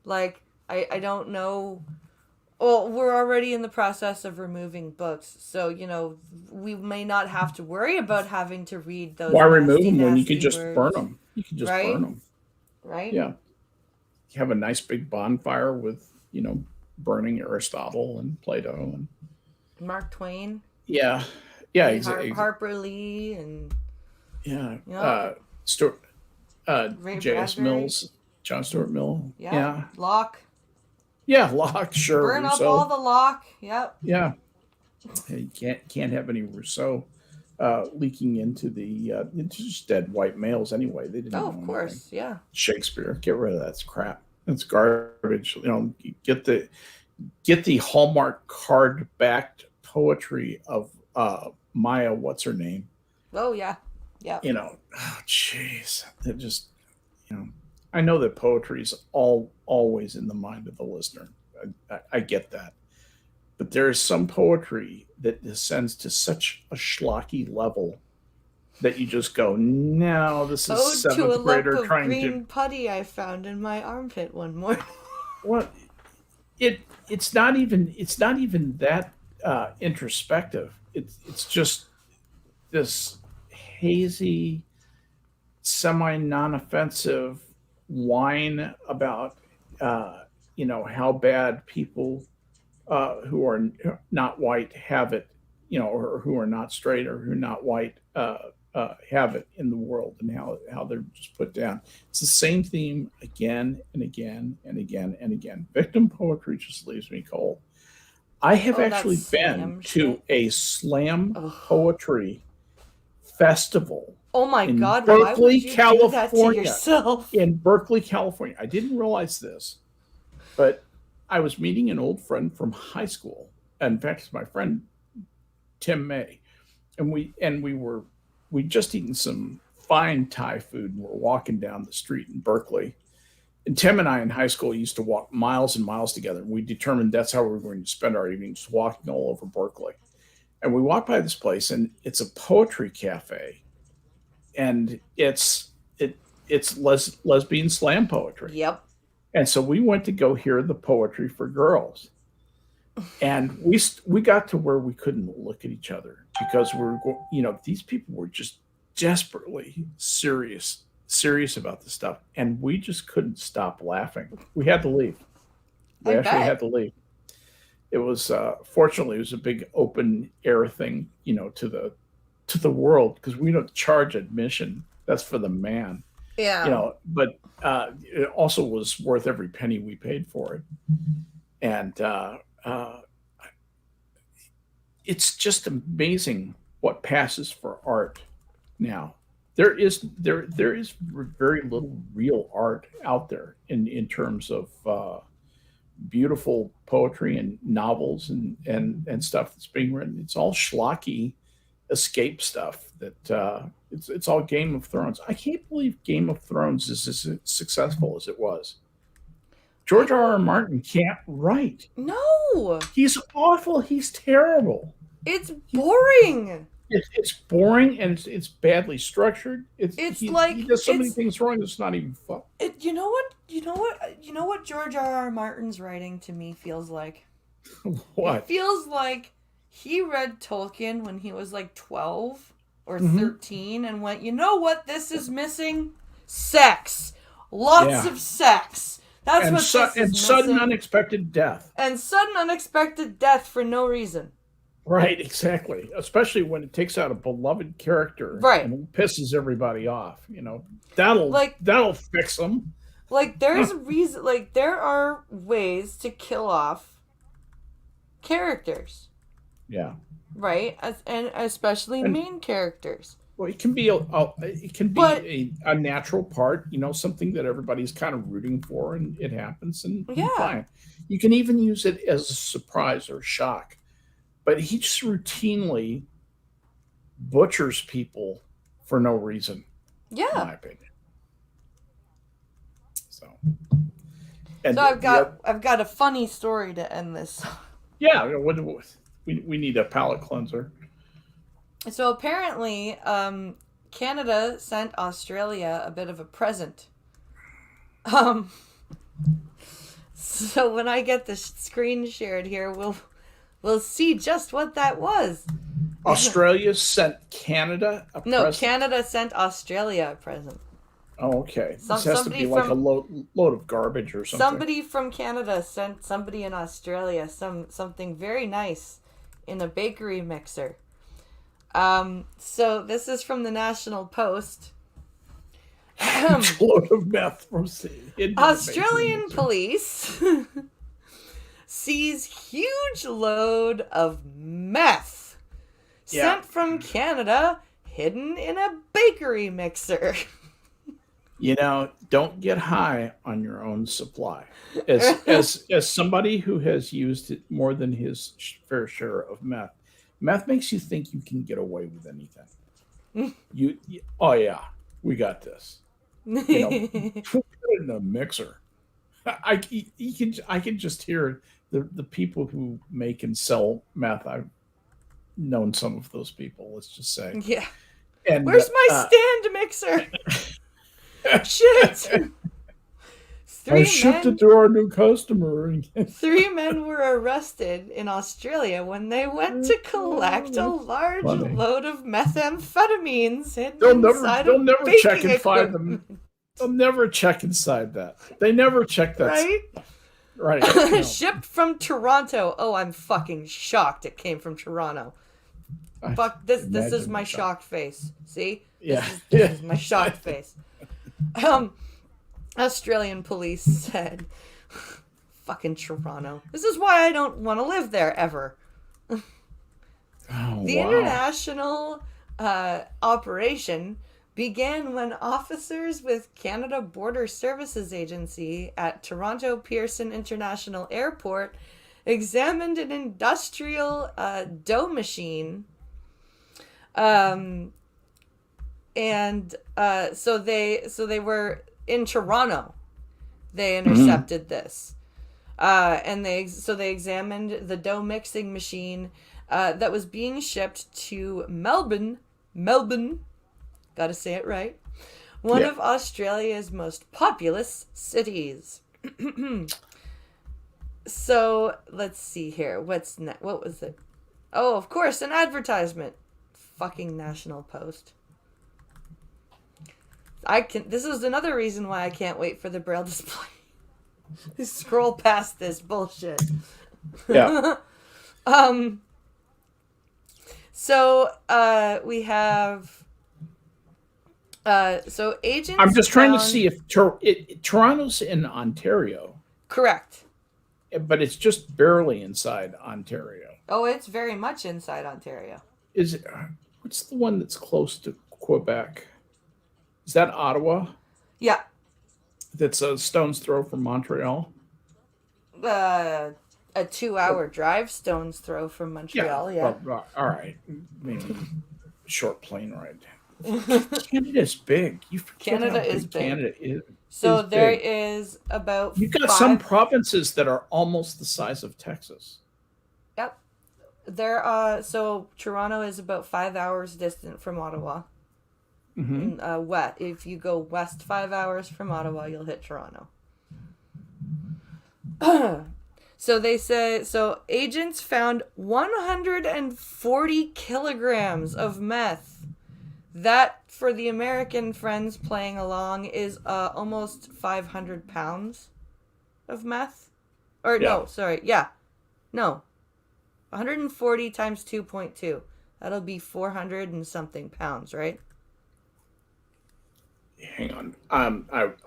like I don't know. Well, we're already in the process of removing books, so we may not have to worry about having to read those Why remove nasty, them when you could nasty just burn words, them? You could just burn right? them. Right? Yeah. You have a nice big bonfire with, burning Aristotle and Plato and Mark Twain, yeah, yeah, Harper Lee, and yeah. you know Stuart, Ray J.S. Bradbury. Mills, John Stuart Mill. Yep, Yeah, Locke. yeah. Locke, sure. Burn up all Rousseau. the Locke. Yep. Yeah, you can't have any Rousseau leaking into just dead white males anyway. They didn't Oh, know of anything. course. Yeah. Shakespeare, get rid of that crap. It's garbage. Get the Hallmark card backed poetry of Maya. What's her name? Oh, yeah. Yep. Oh jeez, it just you know. I know that poetry is always in the mind of the listener. I get that, but there is some poetry that descends to such a schlocky level that you just go, no, this is Ode to a seventh lump grader of trying green to. putty I found in my armpit one morning. Well, it's not even that introspective. It's just this hazy, semi non-offensive whine about how bad people who are not white have it, or who are not straight or who are not white have it in the world, and how they're just put down. It's the same theme again and again and again and again. Victim poetry just leaves me cold. I have Oh, that actually been slam to shit. a slam Ugh. poetry festival Oh my in god, why would Berkeley, you do that to California. yourself? In Berkeley, California. I didn't realize this, but I was meeting an old friend from high school. In fact, it's my friend Tim May, and we'd just eaten some fine Thai food, and we're walking down the street in Berkeley. And Tim and I in high school used to walk miles and miles together. And we determined that's how we were going to spend our evenings, walking all over Berkeley. And we walked by this place, and it's a poetry cafe, and it's lesbian slam poetry. Yep. And so we went to go hear the poetry for girls, and we got to where we couldn't look at each other because these people were just desperately serious about the stuff, and we just couldn't stop laughing. We had to leave. We actually had to leave. It was fortunately it was a big open air thing, to the world, because we don't charge admission. That's for the man. Yeah. But it also was worth every penny we paid for it. And it's just amazing what passes for art now. There is very little real art out there in terms of beautiful poetry and novels and stuff that's being written. It's all schlocky escape stuff that it's all Game of Thrones. I can't believe Game of Thrones is as successful as it was. George R.R. Martin can't write. No. He's awful. He's terrible. It's boring. It's boring, and it's badly structured. He does so many things wrong. It's not even fun. You know what George R.R. Martin's writing to me feels like? What? It feels like he read Tolkien when he was like 12 or 13 and went, you know what this is missing? Sex. Lots of sex. That's what this is missing. Sudden unexpected death. And sudden unexpected death for no reason. Right, exactly. Especially when it takes out a beloved character, right, and pisses everybody off. That'll fix them. Like there's a reason. Like there are ways to kill off characters. Yeah. Right, and especially main characters. Well, it can be a natural part. Something that everybody's kind of rooting for, and it happens, and fine. You can even use it as a surprise or shock. But he just routinely butchers people for no reason. Yeah, in my opinion. So I've got a funny story to end this Yeah, we need a palate cleanser. So apparently, Canada sent Australia a bit of a present. Um, so when I get the screen shared here, we'll see just what that was. Australia sent Canada a No, present? Canada sent Australia a present. Oh, okay. This has to be like a load of garbage or something. Somebody from Canada sent somebody in Australia something very nice in a bakery mixer. So this is from the National Post. Huge load of meth from Australian police sees huge load of meth sent from Canada hidden in a bakery mixer. You know, don't get high on your own supply. As somebody who has used it more than his fair share of meth makes you think you can get away with anything. Oh yeah, we got this. You know, put it in a mixer. I can just hear the people who make and sell meth. I've known some of those people. Let's just say. Yeah. And where's my stand mixer? Shit. I shipped it to our new customer. 3 men were arrested in Australia when they went to collect a large load of methamphetamines hidden inside they'll never baking check and find equipment. them. They'll never check inside that. They never check that. Right? Right. No. Shipped from Toronto. Oh, I'm fucking shocked it came from Toronto. Fuck, this is my shocked face. See? Yeah. This is my shocked face. Australian police said, fucking Toronto. This is why I don't want to live there ever. The international operation began when officers with Canada Border Services Agency at Toronto Pearson International Airport examined an industrial dough machine. So they were in Toronto. They intercepted this, and they examined the dough mixing machine that was being shipped to Melbourne. Gotta say it right. One of Australia's most populous cities. So let's see here. What was it? Oh, of course, an advertisement. Fucking National Post. This is another reason why I can't wait for the Braille Display. Scroll past this bullshit. Yeah. So we have so agents. I'm just trying to see if Toronto's in Ontario. Correct. But it's just barely inside Ontario. Oh, it's very much inside Ontario. Is it? What's the one that's close to Quebec? Is that Ottawa? Yeah. That's a stone's throw from Montreal. A 2-hour drive, stone's throw from Montreal. Yeah. Well, all right. Maybe a short plane ride. Canada's big. Canada is big. Canada is. So there is about. You've got some provinces that are almost the size of Texas. Yep. So Toronto is about 5 hours distant from Ottawa. Mm-hmm. If you go west 5 hours from Ottawa, you'll hit Toronto. So agents found 140 kilograms of meth. That, for the American friends playing along, is almost 500 pounds of meth. Or no, sorry, no, 140 times 2.2. That'll be 400 and something pounds, right? Hang on.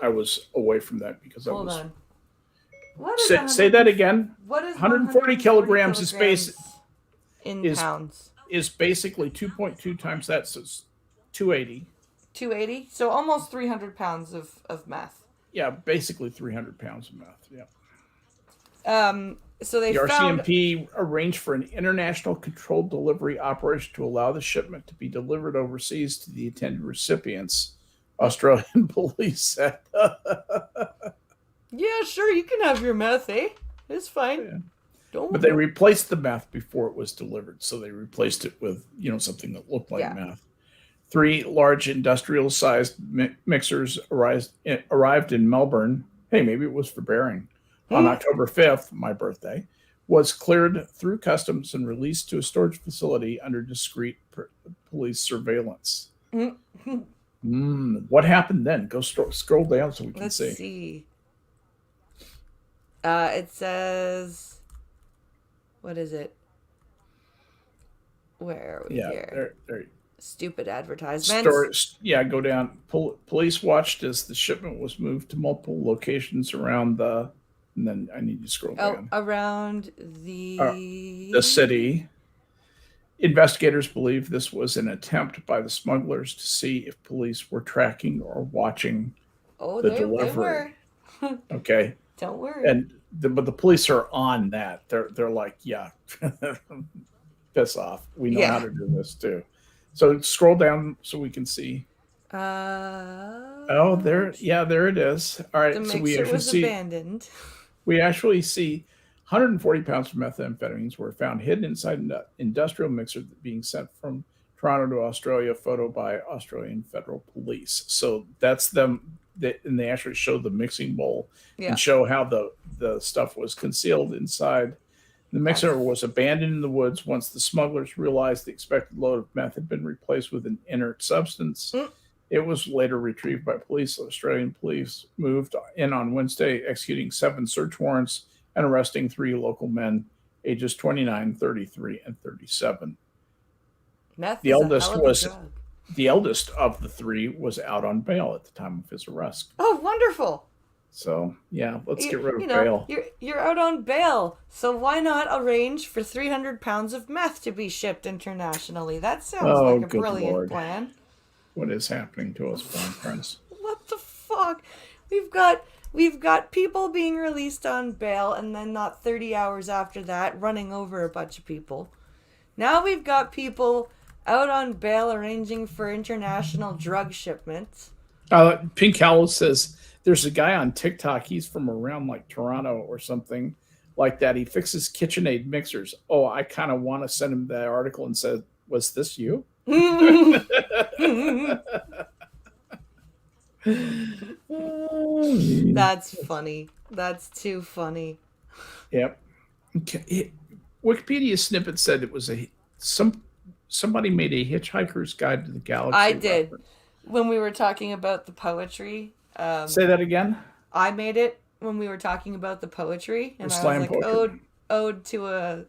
I was away from that because Hold I was. on. What is say that again. What is 140 kilograms is pounds? Is basically 2.2 times that, so it's 280. 280? So almost 300 pounds of meth. Yeah, basically 300 pounds of meth. Yeah. So the RCMP arranged for an international controlled delivery operation to allow the shipment to be delivered overseas to the intended recipients. Australian police said. Yeah, sure, you can have your meth, eh? It's fine. But they replaced the meth before it was delivered. So they replaced it with, something that looked like meth. 3 large industrial-sized mixers arrived in Melbourne. Hey, maybe it was for Bering. On October 5th, my birthday, was cleared through customs and released to a storage facility under discreet police surveillance. What happened then? Go scroll down so we can see. Let's see. It says, what is it? Where are we here? There. Stupid advertisements. Go down. Police watched as the shipment was moved to multiple locations around and then I need you to scroll down. Around the city. Investigators believe this was an attempt by the smugglers to see if police were tracking or watching the delivery. They were. Okay. Don't worry. But the police are on that. They're like, yeah, piss off. We know how to do this too. So scroll down so we can see. There it is. All right. The mixer was abandoned. We actually see 140 pounds of methamphetamines were found hidden inside an industrial mixer being sent from Toronto to Australia, photo by Australian Federal Police. So that's them. And they actually show the mixing bowl and show how the stuff was concealed inside. The mixer was abandoned in the woods once the smugglers realized the expected load of meth had been replaced with an inert substance. It was later retrieved by police. Australian police moved in on Wednesday, executing 7 search warrants and arresting 3 local men, ages 29, 33, and 37. Meth the eldest of the 3 was out on bail at the time of his arrest. Oh, wonderful. So, let's get rid of bail. You're out on bail, so why not arrange for 300 pounds of meth to be shipped internationally? That sounds like a brilliant plan. What is happening to us, blind friends? What the fuck? We've got people being released on bail, and then not 30 hours after that, running over a bunch of people. Now we've got people out on bail arranging for international drug shipments. Pink Owl says there's a guy on TikTok. He's from around like Toronto or something like that. He fixes KitchenAid mixers. Oh, I kind of want to send him that article and say, was this you? That's funny. That's too funny. Yep. Okay. Wikipedia snippet said it was somebody made a Hitchhiker's Guide to the Galaxy. I did. Reference. When we were talking about the poetry. Say that again. I made it when we were talking about the poetry, and I was like, ode to a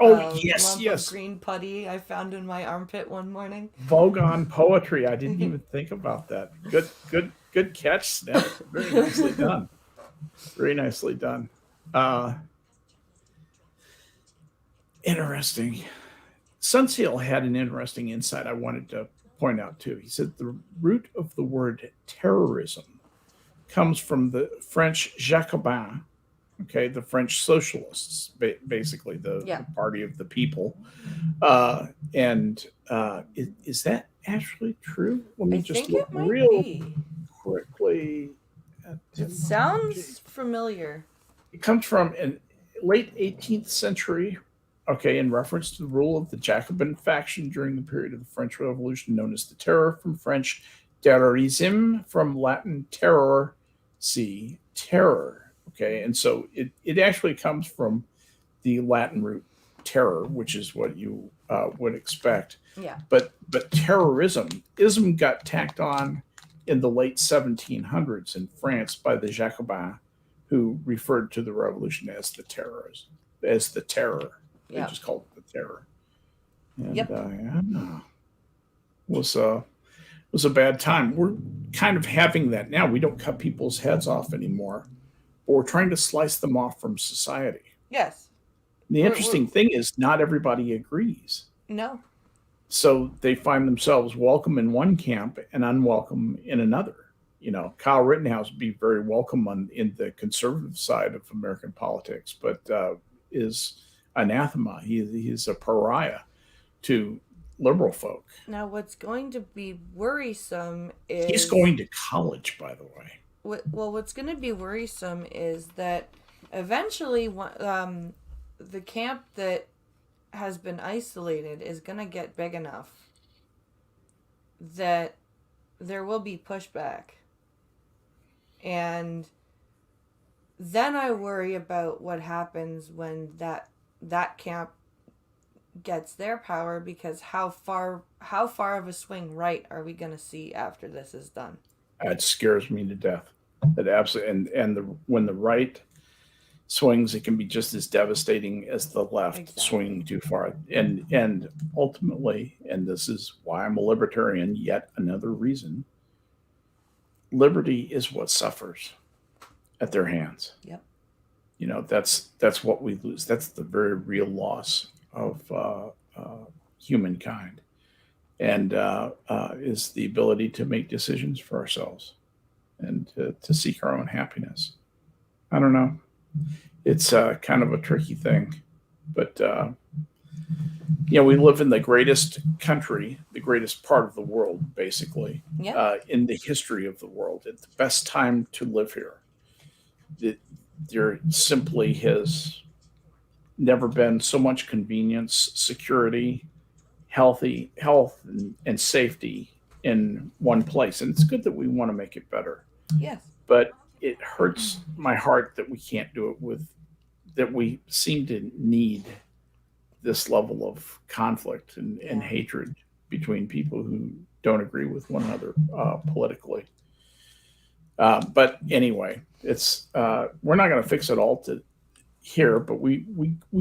lump of green putty I found in my armpit one morning. Vogon poetry. I didn't even think about that. Good catch, Snap. Very nicely done. Very nicely done. Interesting. Sunseal had an interesting insight I wanted to point out too. He said the root of the word terrorism comes from the French Jacobins, okay, the French socialists, basically the party of the people. Is that actually true? Let me just look real quickly. It sounds familiar. It comes from in late 18th century, okay, in reference to the rule of the Jacobin faction during the period of the French Revolution, known as the Terror, from French terrorisme, from Latin terror, terror. Okay, and so it actually comes from the Latin root terror, which is what you would expect. Yeah. But ism got tacked on in the late 1700s in France by the Jacobins, who referred to the revolution as the terror. They just called it the terror. And, was a bad time. We're kind of having that now. We don't cut people's heads off anymore, but we're trying to slice them off from society. Yes. The interesting thing is not everybody agrees. No. So they find themselves welcome in one camp and unwelcome in another. You know, Kyle Rittenhouse would be very welcome in the conservative side of American politics, but is anathema. He's a pariah to liberal folk. Now, what's going to be worrisome is... He's going to college, by the way. What's going to be worrisome is that eventually, the camp that has been isolated is going to get big enough that there will be pushback. And then I worry about what happens when that camp gets their power, because how far of a swing right are we going to see after this is done? It scares me to death. That absolutely, when the right swings, it can be just as devastating as the left Exactly. swinging too far. And ultimately, and this is why I'm a libertarian, yet another reason, liberty is what suffers at their hands. Yep. That's what we lose. That's the very real loss of humankind, and is the ability to make decisions for ourselves and to seek our own happiness. I don't know. It's kind of a tricky thing, but we live in the greatest country, the greatest part of the world, basically, in the history of the world. It's the best time to live here. There simply has never been so much convenience, security, health, and safety in one place. And it's good that we want to make it better. Yes. But it hurts my heart that we can't do it that we seem to need this level of conflict and hatred between people who don't agree with one another politically. But anyway, it's we're not going to fix it all here, but we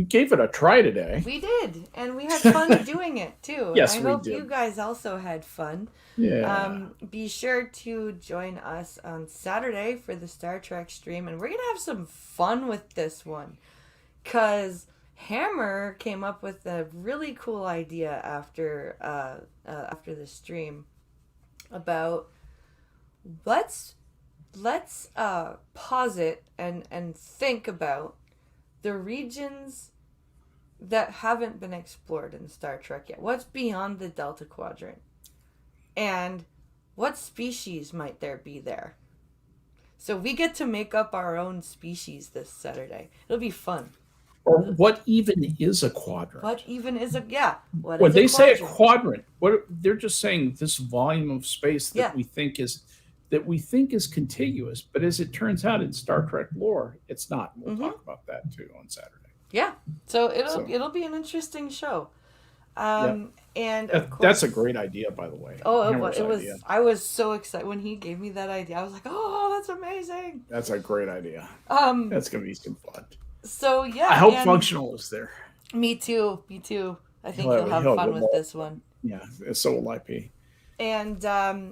gave it a try today. We did, and we had fun doing it too. Yes, and I hope you guys also had fun. Yeah. Be sure to join us on Saturday for the Star Trek stream, and we're gonna have some fun with this one, cause Hammer came up with a really cool idea after the stream about let's pause it and think about the regions that haven't been explored in Star Trek yet. What's beyond the Delta Quadrant? And what species might there be there? So we get to make up our own species this Saturday. It'll be fun. Or what even is a quadrant? What even is a What when is they a say a quadrant, they're just saying this volume of space that we think is contiguous, but as it turns out in Star Trek lore, it's not. We'll talk about that too on Saturday. Yeah, so it'll be an interesting show. And of course, that's a great idea, by the way. Oh, it was. I was so excited when he gave me that idea. I was like, "Oh, that's amazing!" That's a great idea. That's gonna be some fun. So yeah, I hope Functional is there. Me too. I think you'll have fun with this one. Yeah, so will I be. And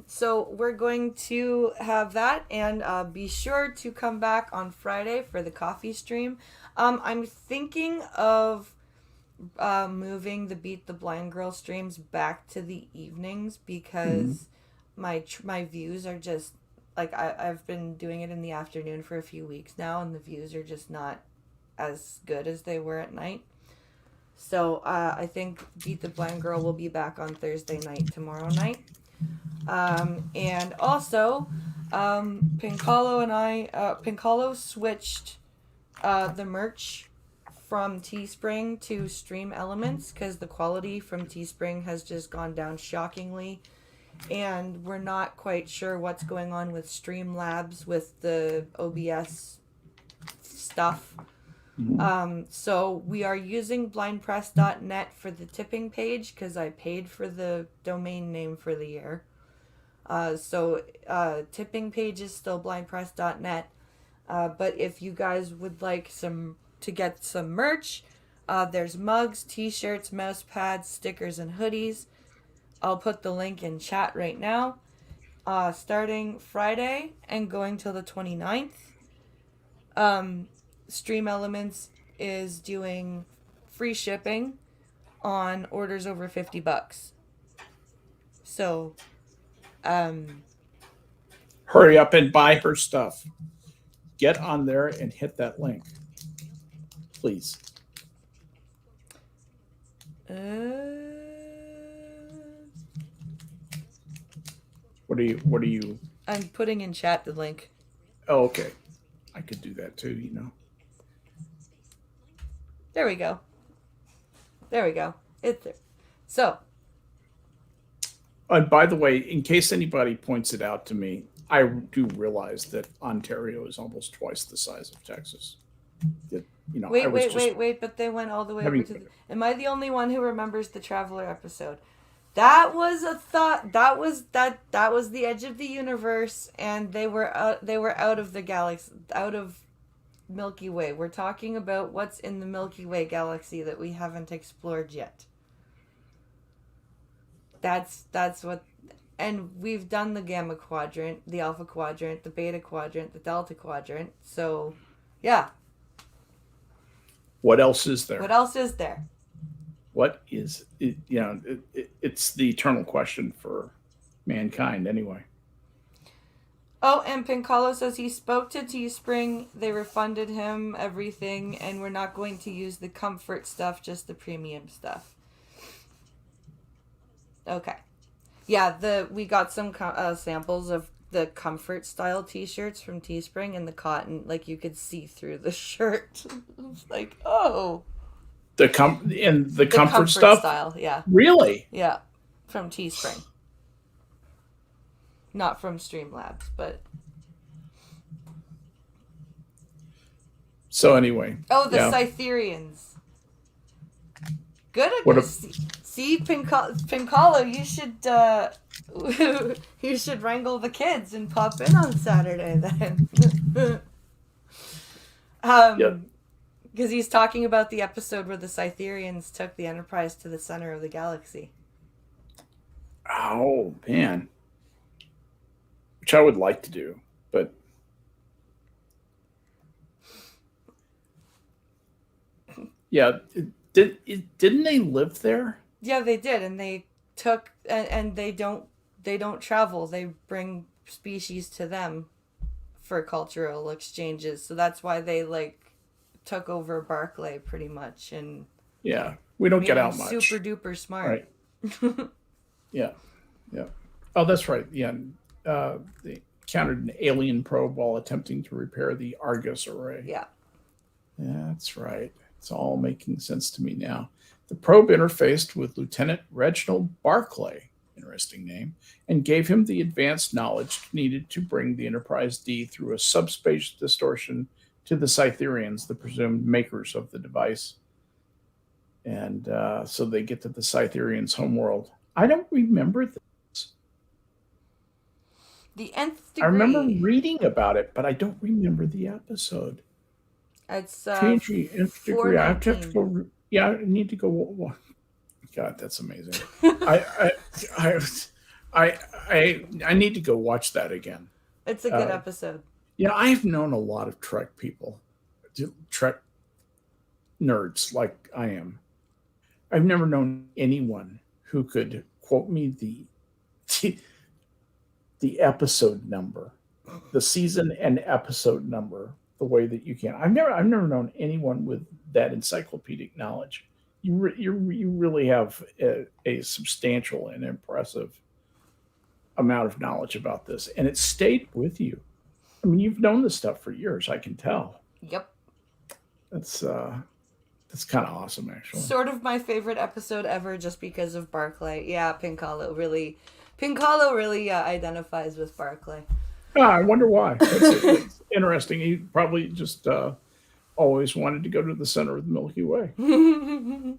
so we're going to have that, and be sure to come back on Friday for the coffee stream. I'm thinking of moving the Beat the Blind Girl streams back to the evenings, because my views are just like I've been doing it in the afternoon for a few weeks now, and the views are just not as good as they were at night. So I think Beat the Blind Girl will be back on Thursday night tomorrow night. And also, Pincalo and I, Pincalo switched the merch from Teespring to Stream Elements, because the quality from Teespring has just gone down shockingly. And we're not quite sure what's going on with Streamlabs with the OBS stuff. So we are using blindpress.net for the tipping page, because I paid for the domain name for the year. So tipping page is still blindpress.net. But if you guys would like to get some merch, there's mugs, t-shirts, mouse pads, stickers, and hoodies. I'll put the link in chat right now. Starting Friday and going till the 29th. Stream Elements is doing free shipping on orders over $50. So, hurry up and buy her stuff. Get on there and hit that link, please. What are you? I'm putting in chat the link. Oh, okay. I could do that too, There we go. There we go. It's there. So. And by the way, in case anybody points it out to me, I do realize that Ontario is almost twice the size of Texas. Wait! But they went all the way over to. Am I the only one who remembers the Traveler episode? That was a thought. That was the edge of the universe, and they were out of the galaxy, out of Milky Way. We're talking about what's in the Milky Way galaxy that we haven't explored yet. That's what, and we've done the Gamma Quadrant, the Alpha Quadrant, the Beta Quadrant, the Delta Quadrant. So, yeah. What else is there? What else is there? What is it? It's the eternal question for mankind, anyway. Oh, and Pincalo says he spoke to Teespring. They refunded him everything, and we're not going to use the comfort stuff, just the premium stuff. Okay. Yeah, we got some samples of the comfort style t-shirts from Teespring, and the cotton, like, you could see through the shirt. It's like, oh. The comfort stuff style, yeah. Really? Yeah, from Teespring. Not from Streamlabs, but. So anyway. Oh, the Cytherians. Good. See, Pincalo, you should wrangle the kids and pop in on Saturday then. Because he's talking about the episode where the Cytherians took the Enterprise to the center of the galaxy. Oh, man. Which I would like to do, but... Yeah, didn't they live there? Yeah, they did, and they took... And they don't travel. They bring species to them for cultural exchanges. So that's why they, like... took over Barclay pretty much, and yeah, we don't get out much. Super duper smart, right? Yeah. Oh, that's right. Yeah, they encountered an alien probe while attempting to repair the Argus array. Yeah, that's right. It's all making sense to me now. The probe interfaced with Lieutenant Reginald Barclay, interesting name, and gave him the advanced knowledge needed to bring the Enterprise D through a subspace distortion to the Cytherians, the presumed makers of the device. And so they get to the Cytherians' homeworld. I don't remember this. The Nth Degree. I remember reading about it, but I don't remember the episode. It's KG Nth Degree. I have to go. Yeah, I need to go. God, that's amazing. I need to go watch that again. It's a good episode. Yeah, I've known a lot of Trek people, Trek nerds like I am. I've never known anyone who could quote me the episode number, the season and episode number, the way that you can. I've never known anyone with that encyclopedic knowledge. You really have a substantial and impressive amount of knowledge about this, and it stayed with you. I mean, you've known this stuff for years, I can tell. Yep. That's kind of awesome, actually. Sort of my favorite episode ever, just because of Barclay. Yeah, Pincalo really identifies with Barclay. I wonder why. It's interesting. He probably just always wanted to go to the center of the Milky Way. The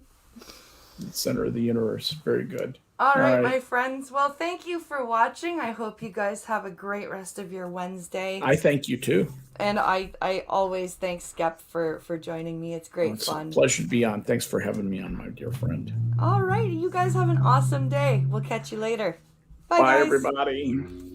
center of the universe. Very good. All right, my friends. Well, thank you for watching. I hope you guys have a great rest of your Wednesday. I thank you, too. And I always thank Skep for joining me. It's great fun. It's a pleasure to be on. Thanks for having me on, my dear friend. All right. You guys have an awesome day. We'll catch you later. Bye, Bye, guys. everybody.